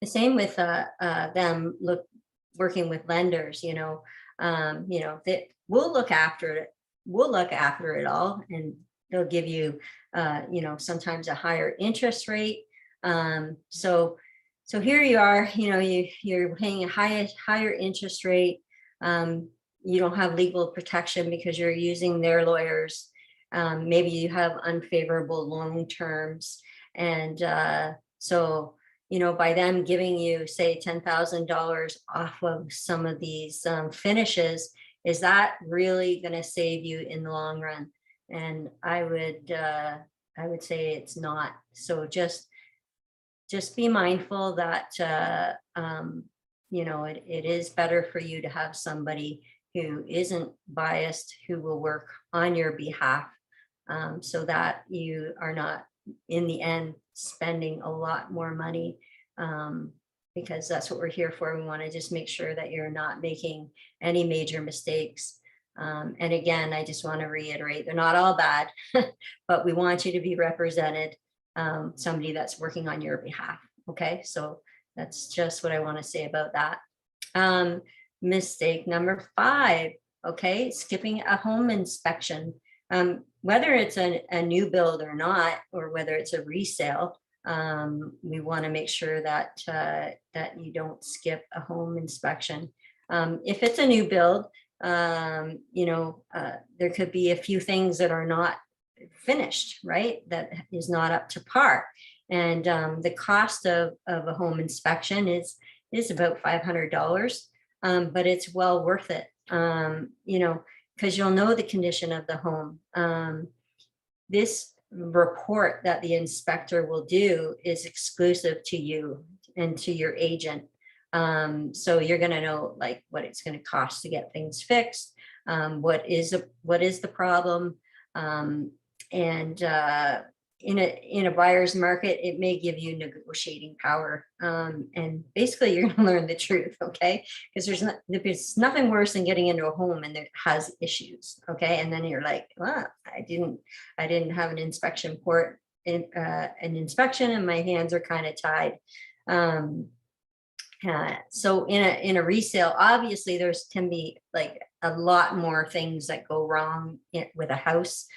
The same with them working with lenders. That we'll look after it. We'll look after it all, and they'll give you, sometimes a higher interest rate. So here you are. You're paying a higher interest rate. You don't have legal protection because you're using their lawyers. Maybe you have unfavorable loan terms, and so by them giving you, say, $10,000 off of some of these finishes, is that really going to save you in the long run? And I would say it's not. So just be mindful that it is better for you to have somebody who isn't biased, who will work on your behalf, so that you are not in the end spending a lot more money, because that's what we're here for. We want to just make sure that you're not making any major mistakes. And again, I just want to reiterate, they're not all bad, but we want you to be represented, somebody that's working on your behalf. Okay, so that's just what I want to say about that. Mistake number 5, okay, skipping a home inspection. Whether it's a new build or not, or whether it's a resale, we want to make sure that you don't skip a home inspection. If it's a new build, there could be a few things that are not finished, right? That is not up to par. And the cost of a home inspection is about $500, but it's well worth it, because you'll know the condition of the home. This report that the inspector will do is exclusive to you and to your agent. So you're going to know like what it's going to cost to get things fixed, what is the problem, and in a buyer's market, it may give you negotiating power, and basically you're going to learn the truth, okay? Because there's nothing worse than getting into a home and it has issues, okay? And then you're like, well, I didn't have an inspection report, an inspection, and my hands are kind of tied. So in a resale, obviously can be like a lot more things that go wrong with a house.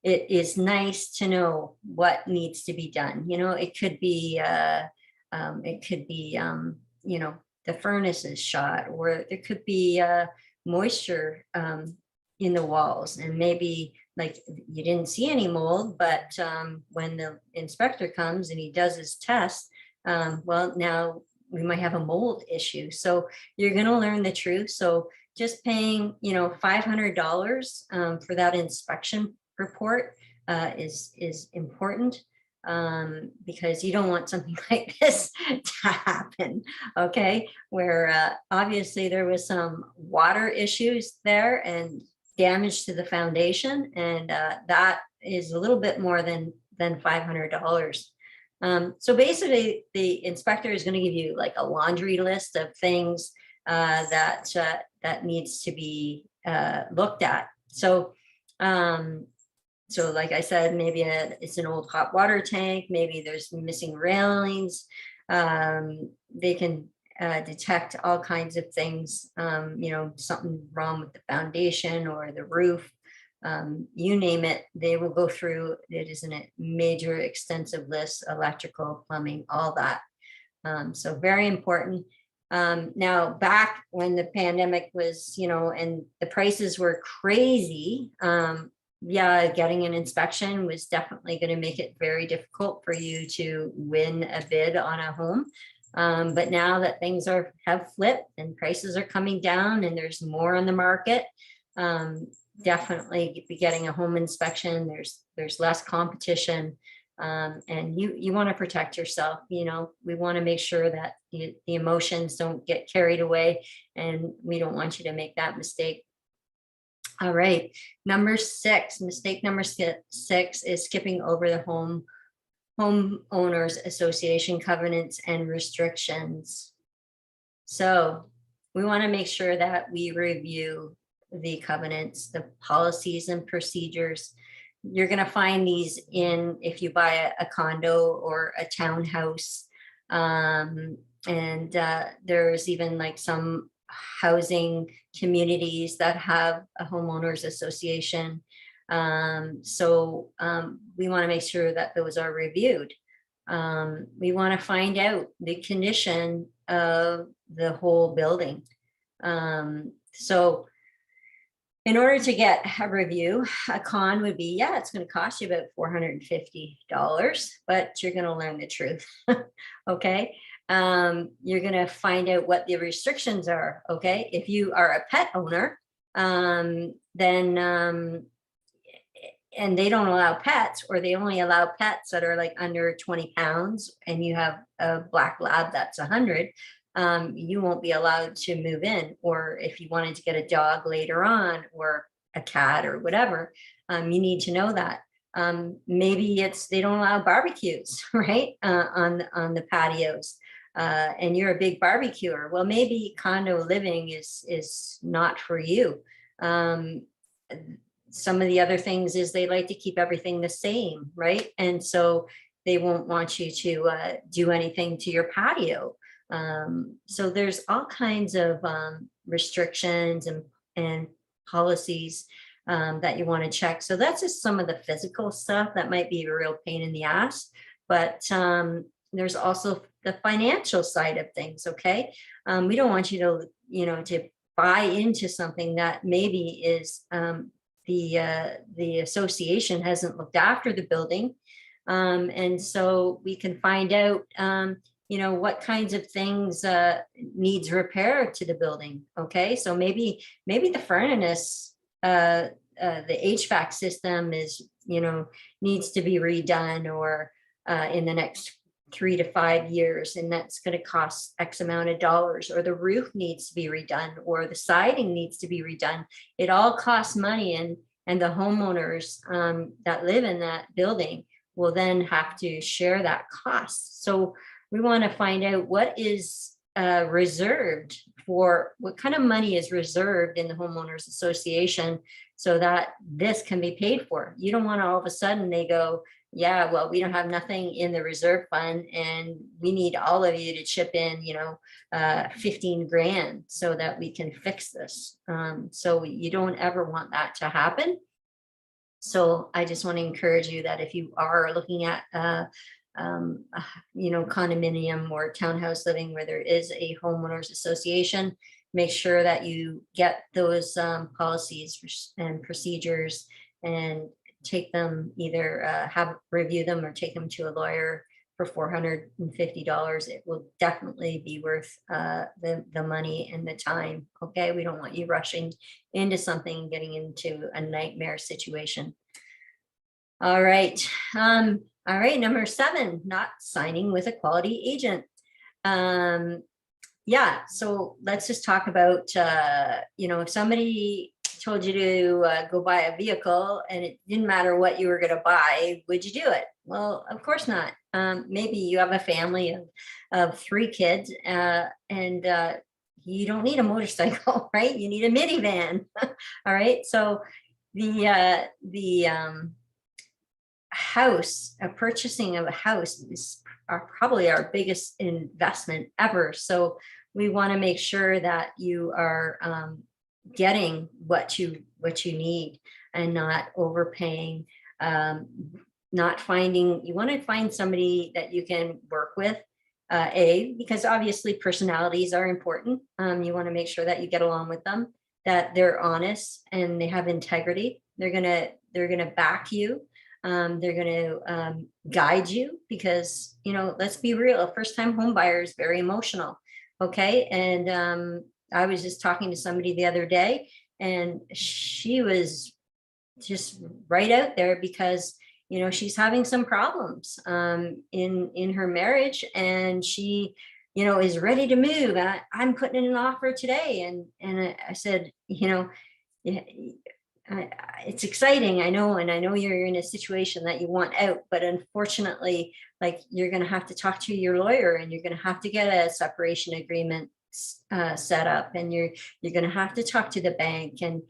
It is nice to know what needs to be done. It could be the furnace is shot, or there could be moisture in the walls, and maybe like you didn't see any mold, but when the inspector comes and he does his test, well, now we might have a mold issue. So you're going to learn the truth. So just paying, $500 for that inspection report is important, because you don't want something like this to happen, okay? Where obviously there was some water issues there and damage to the foundation, and that is a little bit more than $500. So basically, the inspector is going to give you like a laundry list of things that needs to be looked at. So like I said, maybe it's an old hot water tank. Maybe there's missing railings. They can detect all kinds of things. Something wrong with the foundation or the roof. you name it, they will go through. It is a major extensive list, electrical, plumbing, all that. So very important. Now, back when the pandemic was, and the prices were crazy, yeah, getting an inspection was definitely going to make it very difficult for you to win a bid on a home. But now that things have flipped and prices are coming down and there's more on the market, definitely be getting a home inspection. There's less competition. And you want to protect yourself. We want to make sure that the emotions don't get carried away, and we don't want you to make that mistake. All right, mistake number six is skipping over the homeowners association covenants and restrictions. So we want to make sure that we review the covenants, the policies and procedures. You're going to find these if you buy a condo or a townhouse. And there's even like some housing communities that have a homeowners association. So we want to make sure that those are reviewed. We want to find out the condition of the whole building. So in order to get a review, a con would be, yeah, it's going to cost you about $450, but you're going to learn the truth. Okay. You're going to find out what the restrictions are. Okay. If you are a pet owner, then, and they don't allow pets, or they only allow pets that are like under 20 pounds, and you have a black lab that's 100, you won't be allowed to move in. Or if you wanted to get a dog later on, or a cat or whatever, you need to know that. Maybe they don't allow barbecues, right, on the patios, and you're a big barbecuer. Well, maybe condo living is not for you. Some of the other things is they like to keep everything the same, right? And so they won't want you to do anything to your patio. So there's all kinds of restrictions and policies that you want to check. So that's just some of the physical stuff that might be a real pain in the ass. But there's also the financial side of things. Okay, we don't want you to buy into something that maybe is the association hasn't looked after the building, and so we can find out what kinds of things needs repair to the building. Okay, so maybe the furnace, the HVAC system needs to be redone, or in the next 3 to 5 years, and that's going to cost X amount of dollars, or the roof needs to be redone, or the siding needs to be redone. It all costs money, and the homeowners that live in that building will then have to share that cost. So we want to find out what is reserved for, what kind of money is reserved in the homeowners association, so that this can be paid for. You don't want to all of a sudden they go, yeah, well, we don't have nothing in the reserve fund, and we need all of you to chip in, 15 grand so that we can fix this. So you don't ever want that to happen. So I just want to encourage you that if you are looking at, condominium or townhouse living where there is a homeowners association, make sure that you get those policies and procedures, and take them, either review them or take them to a lawyer for $450. It will definitely be worth the money and the time. Okay, we don't want you rushing into something, getting into a nightmare situation. All right. Number 7, not signing with a quality agent. Yeah, so let's just talk about, if somebody told you to go buy a vehicle and it didn't matter what you were going to buy, would you do it? Well, of course not. Maybe you have a family of 3 kids, and you don't need a motorcycle, right? You need a minivan. All right. So the purchasing of a house is probably our biggest investment ever. So we want to make sure that you are getting what you need. and not overpaying, not finding, you want to find somebody that you can work with, because obviously personalities are important. You want to make sure that you get along with them, that they're honest and they have integrity. They're gonna back you. They're gonna guide you, because, you know, let's be real, a first-time home buyer is very emotional. Okay, and I was just talking to somebody the other day, and she was just right out there because, you know, she's having some problems in her marriage, and she, you know, is ready to move. I'm putting in an offer today, and I said, you know, yeah, it's exciting, I know, and I know you're in a situation that you want out, but unfortunately, like, you're going to have to talk to your lawyer, and you're going to have to get a separation agreement set up, and you're going to have to talk to the bank, and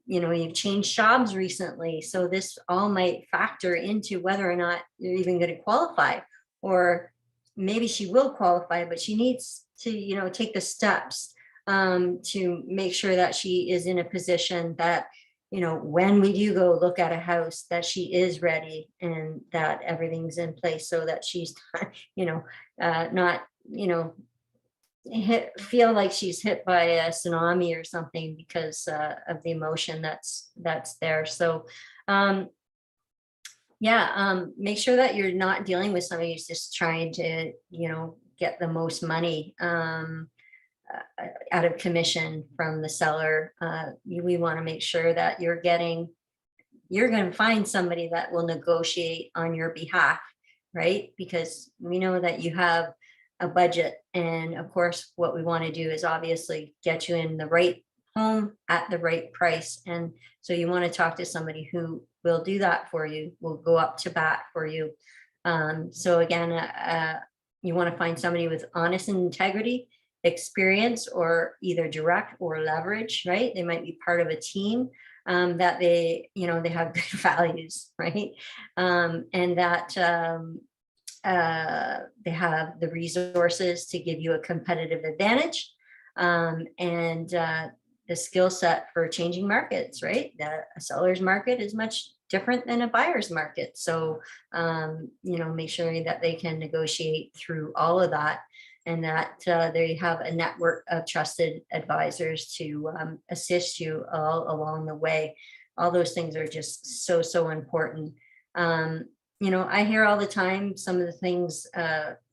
you know, you've changed jobs recently, so this all might factor into whether or not you're even going to qualify. Or maybe she will qualify, but she needs to, you know, take the steps to make sure that she is in a position that, you know, when we do go look at a house, that she is ready, and that everything's in place, so that she's you know, not, you know, feel like she's hit by a tsunami or something because of the emotion that's there. So make sure that you're not dealing with somebody who's just trying to, you know, get the most money out of commission from the seller. We want to make sure that you're going to find somebody that will negotiate on your behalf, right? Because we know that you have a budget, and of course what we want to do is obviously get you in the right home at the right price. And so you want to talk to somebody who will do that for you, will go up to bat for you. So again, you want to find somebody with honest and integrity, experience, or either direct or leverage, right? They might be part of a team, that they, you know, they have good values, right? And that they have the resources to give you a competitive advantage, and the skill set for changing markets, right? A seller's market is much different than a buyer's market. So, you know, make sure that they can negotiate through all of that, and that they have a network of trusted advisors to assist you all along the way. All those things are just so important. You know, I hear all the time some of the things,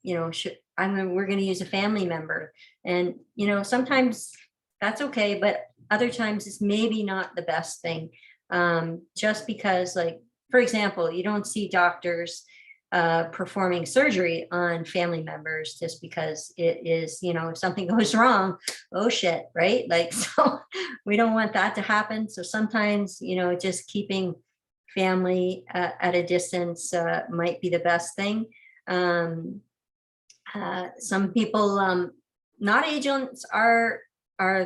you know, we're going to use a family member, and, you know, sometimes that's okay, but other times it's maybe not the best thing. Just because, like, for example, you don't see doctors performing surgery on family members just because it is, you know, if something goes wrong, oh shit, right? Like, so we don't want that to happen. So sometimes, you know, just keeping family at a distance might be the best thing. Some people, not agents, are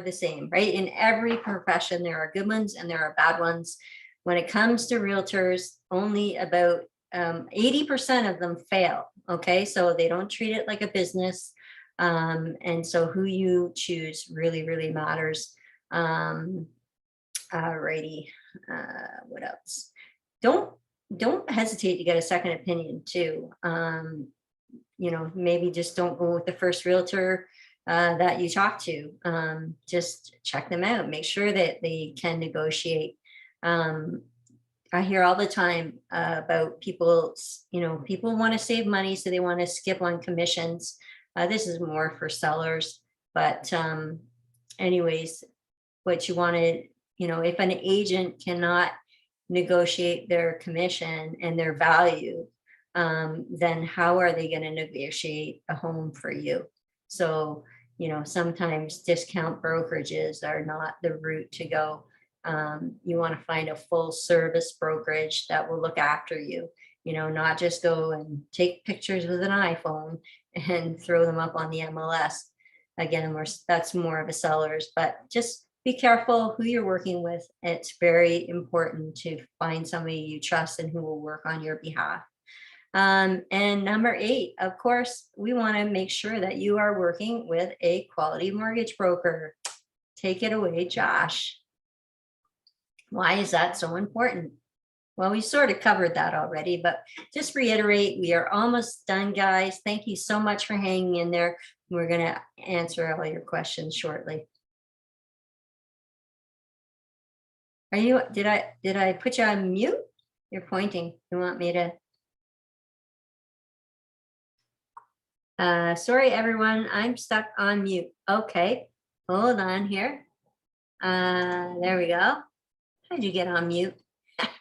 the same, right? In every profession, there are good ones and there are bad ones. When it comes to realtors, only about 80% of them fail. Okay, so they don't treat it like a business, and so who you choose really matters. Alrighty, what else? Don't hesitate to get a second opinion too. You know, maybe just don't go with the first realtor that you talk to. Just check them out, make sure that they can negotiate. I hear all the time about people, you know, people want to save money, so they want to skip on commissions. This is more for sellers, but anyways, what you want to, you know, if an agent cannot negotiate their commission and their value, then how are they going to negotiate a home for you? So, you know, sometimes discount brokerages are not the route to go. You want to find a full service brokerage that will look after you, you know, not just go and take pictures with an iPhone and throw them up on the MLS. Again, that's more of a seller's, but just be careful who you're working with. It's very important to find somebody you trust and who will work on your behalf. And number 8, of course, we want to make sure that you are working with a quality mortgage broker. Take it away, Josh. Why is that so important? Well, we sort of covered that already, but just reiterate, we are almost done, guys. Thank you so much for hanging in there. We're going to answer all your questions shortly. Are you, did I put you on mute? You're pointing. You want me to? Sorry, everyone, I'm stuck on mute. Okay, hold on here. There we go. How'd you get on mute?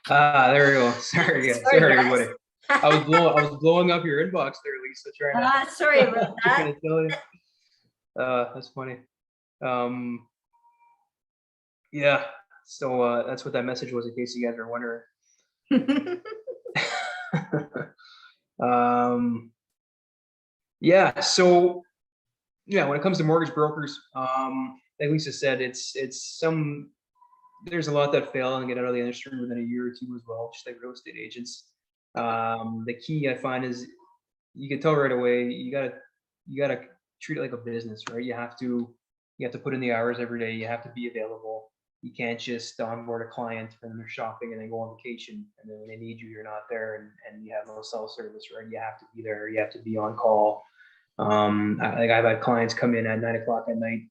There we go. Sorry, guys. Sorry, Sorry, guys. everybody. I was blowing up your inbox there, Lisa. Trying to. Sorry about that. Trying to tell you. That's funny. Yeah. So that's what that message was, in case you guys are wondering. Yeah. So yeah, when it comes to mortgage brokers, like Lisa said, there's a lot that fail and get out of the industry within a year or two as well, just like real estate agents. The key I find is you can tell right away, you gotta treat it like a business, right? You have to put in the hours every day. You have to be available. You can't just onboard a client and then they're shopping and then go on vacation. And then when they need you, you're not there and you have no cell service, right? You have to be there. You have to be on call. I've had clients come in at 9 o'clock at night.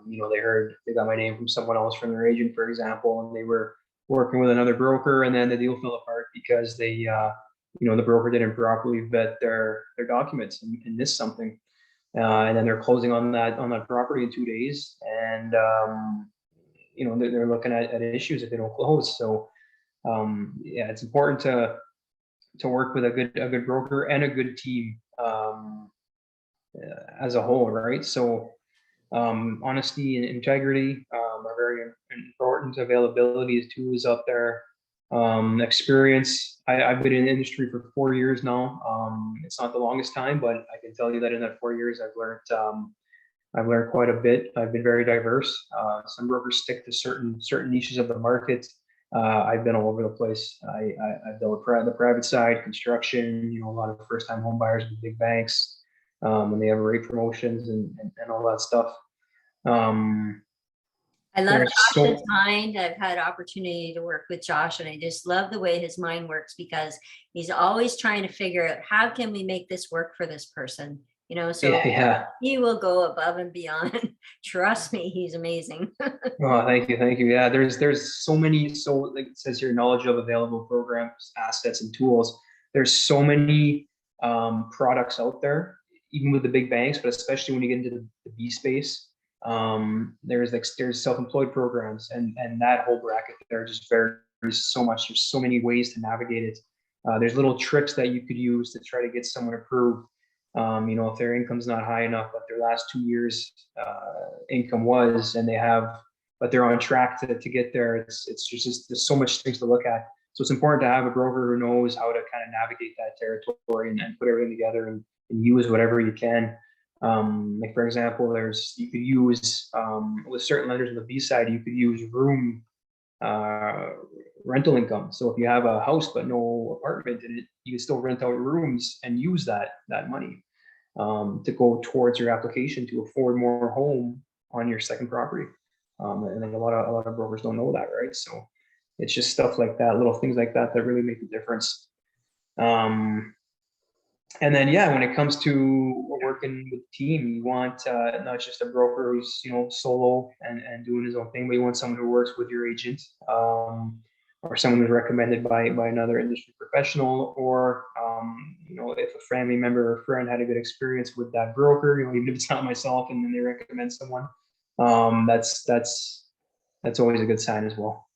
They got my name from someone else from their agent, for example, and they were working with another broker, and then the deal fell apart because the broker didn't properly vet their documents and missed something, and then they're closing on that property in 2 days, and they're looking at issues if they don't close. So yeah, it's important to work with a good broker and a good team. As a whole, right? So honesty and integrity are very important. Availability too is up there. Experience. I've been in the industry for 4 years now. It's not the longest time, but I can tell you that in that 4 years, I've learned quite a bit. I've been very diverse. Some brokers stick to certain niches of the market. I've been all over the place. I've dealt with the private side, construction. A lot of first-time home buyers with big banks. When they have rate promotions and all that stuff. I love Josh's mind. I've had opportunity to work with Josh, and I just love the way his mind works, because he's always trying to figure out, how can we make this work for this person? So yeah. He will go above and beyond. Trust me, he's amazing. Oh, thank you. Yeah, there's so many. So like it says here, knowledge of available programs, assets, and tools. There's so many products out there, even with the big banks, but especially when you get into the B space. There's self-employed programs and that whole bracket there just varies so much. There's so many ways to navigate it. There's little tricks that you could use to try to get someone approved. If their income's not high enough, but their last 2 years income was, and but they're on track to get there. It's just there's so much things to look at. So it's important to have a broker who knows how to kind of navigate that territory and put everything together and use whatever you can. Like for example, you could use with certain lenders on the B side, you could use room rental income. So if you have a house but no apartment in it, you can still rent out rooms and use that money to go towards your application to afford more home on your second property. And then a lot of brokers don't know that, right? So it's just stuff like that, little things like that really make a difference. And then, yeah, when it comes to working with the team, you want not just a broker who's solo and doing his own thing, but you want someone who works with your agent, or someone who's recommended by another industry professional, or if a family member or friend had a good experience with that broker, even if it's not myself, and then they recommend someone, that's always a good sign as well.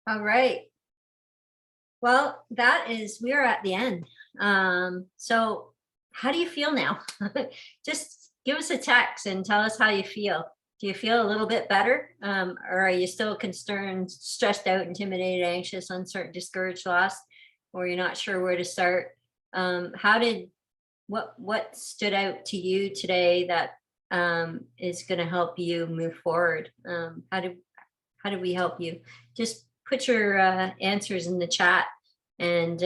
All right. Well, we are at the end. So how do you feel now? Just give us a text and tell us how you feel. Do you feel a little bit better? Or are you still concerned, stressed out, intimidated, anxious, uncertain, discouraged, lost, or you're not sure where to start? What stood out to you today that is going to help you move forward? How do we help you? Just put your answers in the chat, and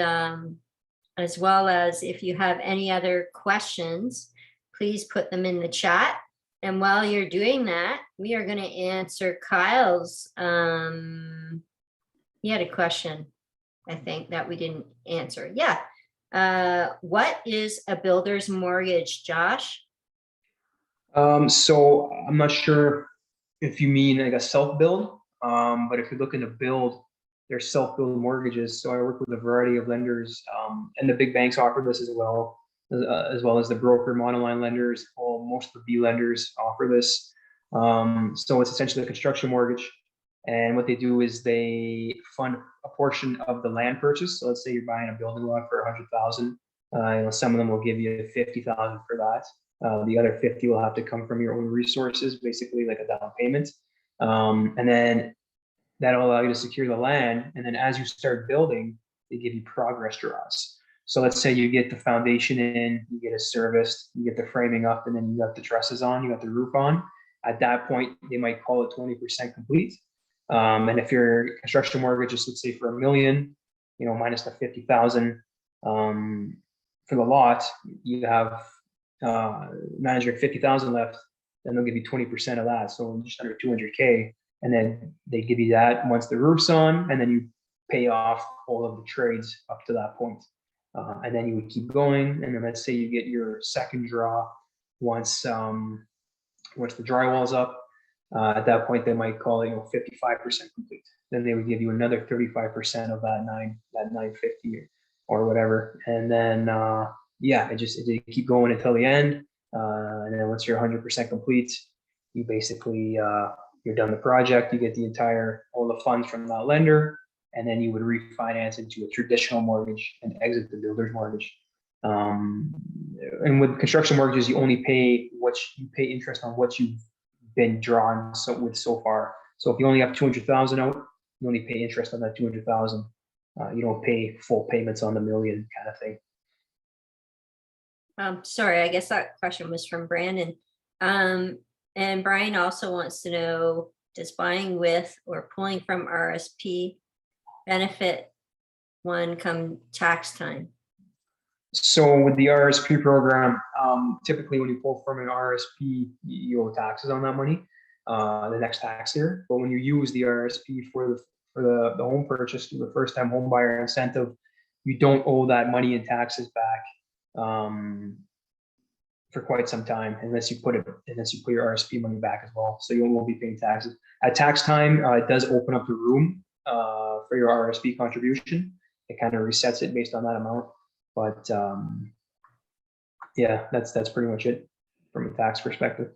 as well as if you have any other questions, please put them in the chat, And while you're doing that, we are going to answer Kyle's. He had a question, I think, that we didn't answer. Yeah. What is a builder's mortgage, Josh? So I'm not sure if you mean like a self-build, but if you're looking to build, there's self-build mortgages. So I work with a variety of lenders, and the big banks offer this as well as the broker monoline lenders. Most of the B lenders offer this. So it's essentially a construction mortgage. And what they do is they fund a portion of the land purchase. So let's say you're buying a building lot for 100,000. Some of them will give you 50,000 for that. The other 50 will have to come from your own resources, basically like a down payment. And then that'll allow you to secure the land. And then as you start building, they give you progress draws. So let's say you get the foundation in, you get it serviced, you get the framing up, and then you got the trusses on, you got the roof on. At that point, they might call it 20% complete. And if your construction mortgage is, let's say, for $1 million, minus the 50,000 for the lot, you have managing 50,000 left, then they'll give you 20% of that, so just under 200K, and then they give you that once the roof's on, and then you pay off all of the trades up to that point. And then you would keep going, and then let's say you get your second draw once the drywall's up. At that point, they might call it 55% complete. Then they would give you another 35% of that 950 or whatever, and then they keep going until the end. And then once you're 100% complete, you basically you're done the project. You get all the funds from that lender, and then you would refinance into a traditional mortgage and exit the builder's mortgage. And with construction mortgages, you only pay interest on what you've been drawn so far. So if you only have 200,000 out, you only pay interest on that 200,000. You don't pay full payments on the $1 million kind of thing. Sorry, I guess that question was from Brandon. And Brian also wants to know, does buying with or pulling from RSP benefit one come tax time? So with the RSP program, typically when you pull from an RSP, you owe taxes on that money the next tax year. But when you use the RSP for the home purchase, the first time home buyer incentive, you don't owe that money in taxes back for quite some time, unless you put your RSP money back as well. So you won't be paying taxes at tax time. It does open up the room for your RSP contribution. It kind of resets it based on that amount. But that's pretty much it from a tax perspective.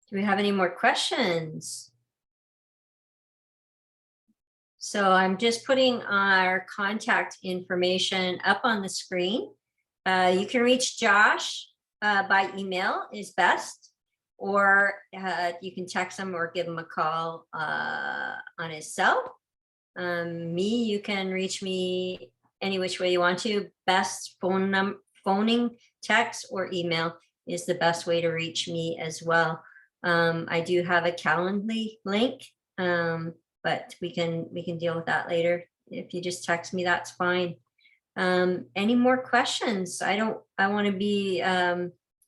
Do we have any more questions? So I'm just putting our contact information up on the screen. You can reach Josh by email is best, or you can text him or give him a call on his cell. You can reach me any which way you want to. Best phoning, text, or email is the best way to reach me as well. I do have a Calendly link, but we can deal with that later. If you just text me, that's fine. Any more questions? I want to be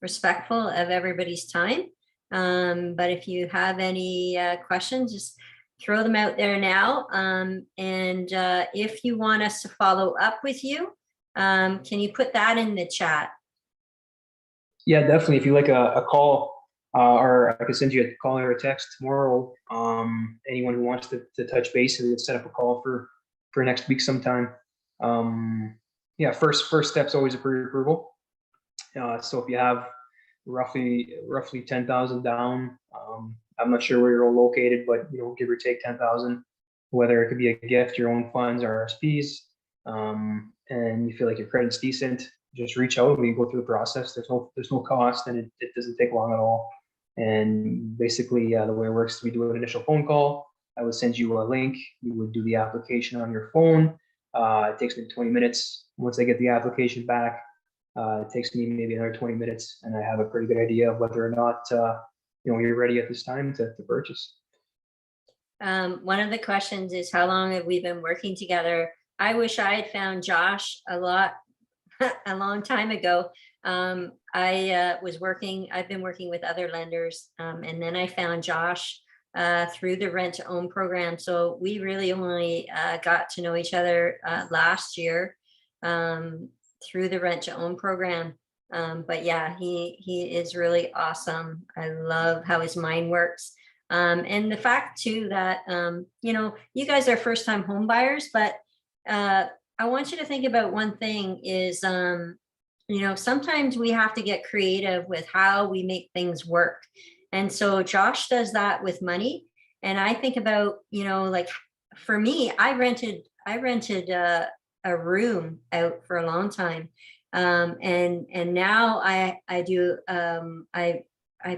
respectful of everybody's time. But if you have any questions, just throw them out there now. And if you want us to follow up with you, can you put that in the chat? Yeah, definitely. If you like a call, or I could send you a call or a text tomorrow. Anyone who wants to touch base, we would set up a call for next week sometime. First step's always a pre-approval. So if you have roughly 10,000 down, I'm not sure where you're all located, but give or take 10,000, whether it could be a gift, your own funds, or RSPs, and you feel like your credit's decent, just reach out and we can go through the process. There's no cost, and it doesn't take long at all. And basically, the way it works is we do an initial phone call. I would send you a link. You would do the application on your phone. It takes me 20 minutes. Once I get the application back, it takes me maybe another 20 minutes, and I have a pretty good idea of whether or not you're ready at this time to purchase. One of the questions is, how long have we been working together? I wish I had found Josh a long time ago. I've been working with other lenders, and then I found Josh through the rent to own program. So we really only got to know each other last year through the rent to own program. But yeah, he is really awesome. I love how his mind works. And the fact too that, you know, you guys are first time home buyers, but I want you to think about one thing is, you know, sometimes we have to get creative with how we make things work. And so Josh does that with money. And I think about, you know, like for me, I rented a room out for a long time. And now I do, I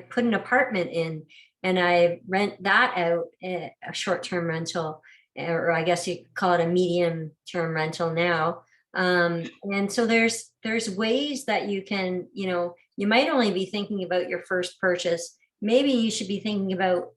put an apartment in and I rent that out, a short-term rental, or I guess you could call it a medium term rental now. And so there's ways that you can, you know, you might only be thinking about your first purchase. Maybe you should be thinking about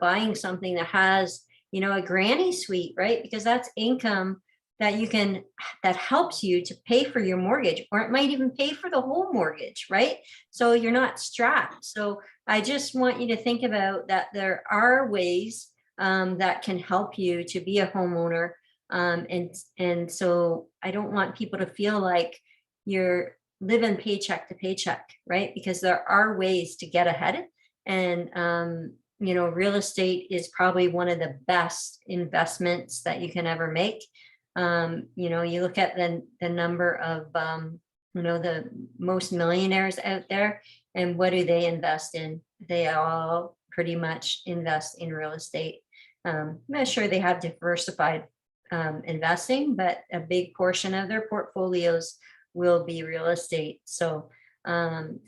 buying something that has, you know, a granny suite, right? Because that's income that you can, that helps you to pay for your mortgage, or it might even pay for the whole mortgage, right? So you're not strapped. So I just want you to think about that there are ways that can help you to be a homeowner. And so I don't want people to feel like you're living paycheck to paycheck, right? Because there are ways to get ahead. And, you know, real estate is probably one of the best investments that you can ever make. You know, you look at the number of, you know, the most millionaires out there, and what do they invest in? They all pretty much invest in real estate. I'm not sure they have diversified investing, but a big portion of their portfolios will be real estate. So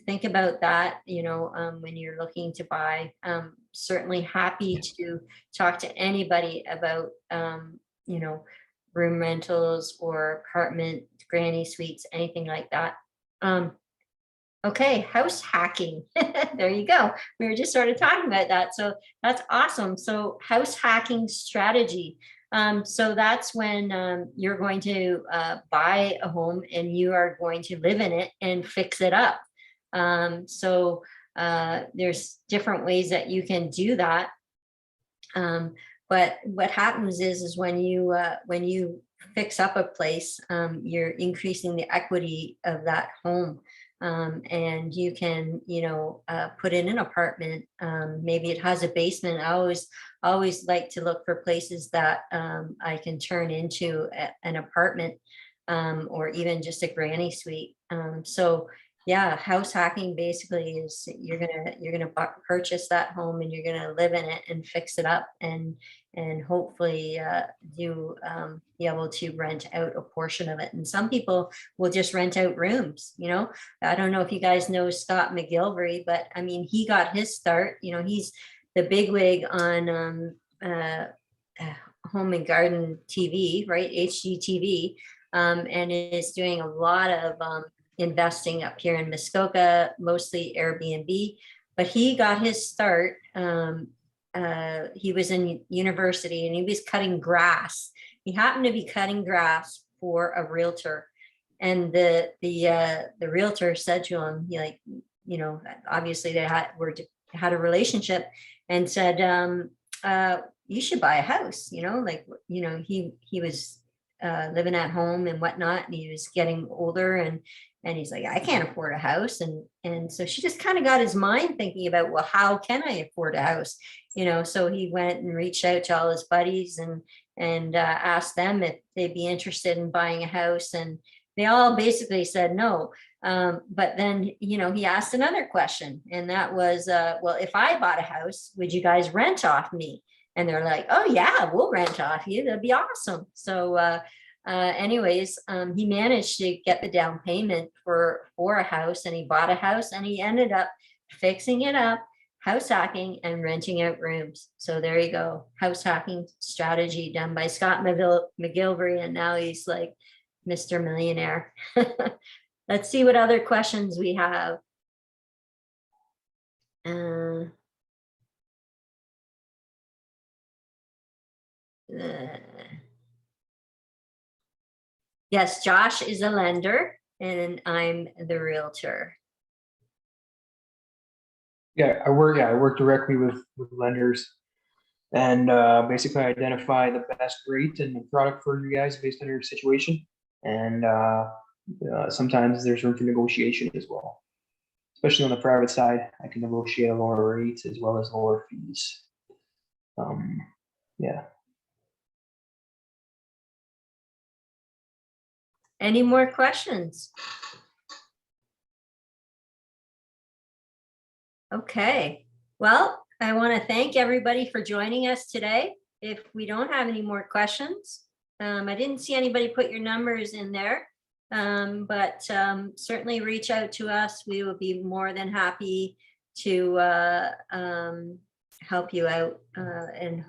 think about that, you know, when you're looking to buy. Certainly happy to talk to anybody about, you know, room rentals or apartment, granny suites, anything like that. Okay, house hacking. There you go. We were just sort of talking about that. So that's awesome. So house hacking strategy. So that's when you're going to buy a home and you are going to live in it and fix it up. So there's different ways that you can do that. But what happens is when you fix up a place, you're increasing the equity of that home. And you can, you know, put in an apartment. Maybe it has a basement. I always like to look for places that I can turn into an apartment, or even just a granny suite. So yeah, house hacking basically is you're gonna purchase that home and you're gonna live in it and fix it up, and hopefully you be able to rent out a portion of it. And some people will just rent out rooms. You know, I don't know if you guys know Scott McGilvery, but I mean, he got his start. You know, he's the bigwig on Home and Garden TV, right? HGTV, and is doing a lot of investing up here in Muskoka, mostly Airbnb. But he got his start. He was in university and he was cutting grass. He happened to be cutting grass for a realtor, and the realtor said to him, he, like, you know, obviously they had a relationship, and said, you should buy a house. You know, like, you know, he was living at home and whatnot, and he was getting older, and he's like, I can't afford a house. And so she just kind of got his mind thinking about, well, how can I afford a house? You know, so he went and reached out to all his buddies and asked them if they'd be interested in buying a house. And they all basically said no. But then, you know, he asked another question, and that was, well, if I bought a house, would you guys rent off me? And they're like, oh yeah, we'll rent off you. That'd be awesome. So anyways, he managed to get the down payment for a house, and he bought a house, and he ended up fixing it up, house hacking, and renting out rooms. So there you go, house hacking strategy done by Scott McGilvery, and now he's like Mr. Millionaire. Let's see what other questions we have. Yes, Josh is a lender, and I'm the realtor. I work directly with lenders, and basically identify the best rate and the product for you guys based on your situation. And sometimes there's room for negotiation as well, especially on the private side. I can negotiate a lower rate as well as lower fees. Yeah. Any more questions? Okay, well, I want to thank everybody for joining us today. If we don't have any more questions, I didn't see anybody put your numbers in there, but certainly reach out to us. We will be more than happy to help you out, and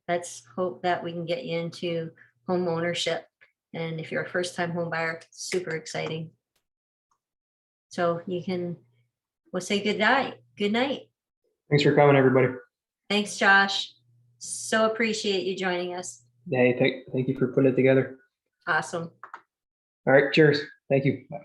let's hope that we can get you into home ownership. And if you're a first-time home buyer, super exciting. So we'll say good night. Good night. Thanks for coming, everybody. Thanks, Josh. So appreciate you joining us. Hey, thank you for putting it together. Awesome. All right, cheers. Thank you. Bye.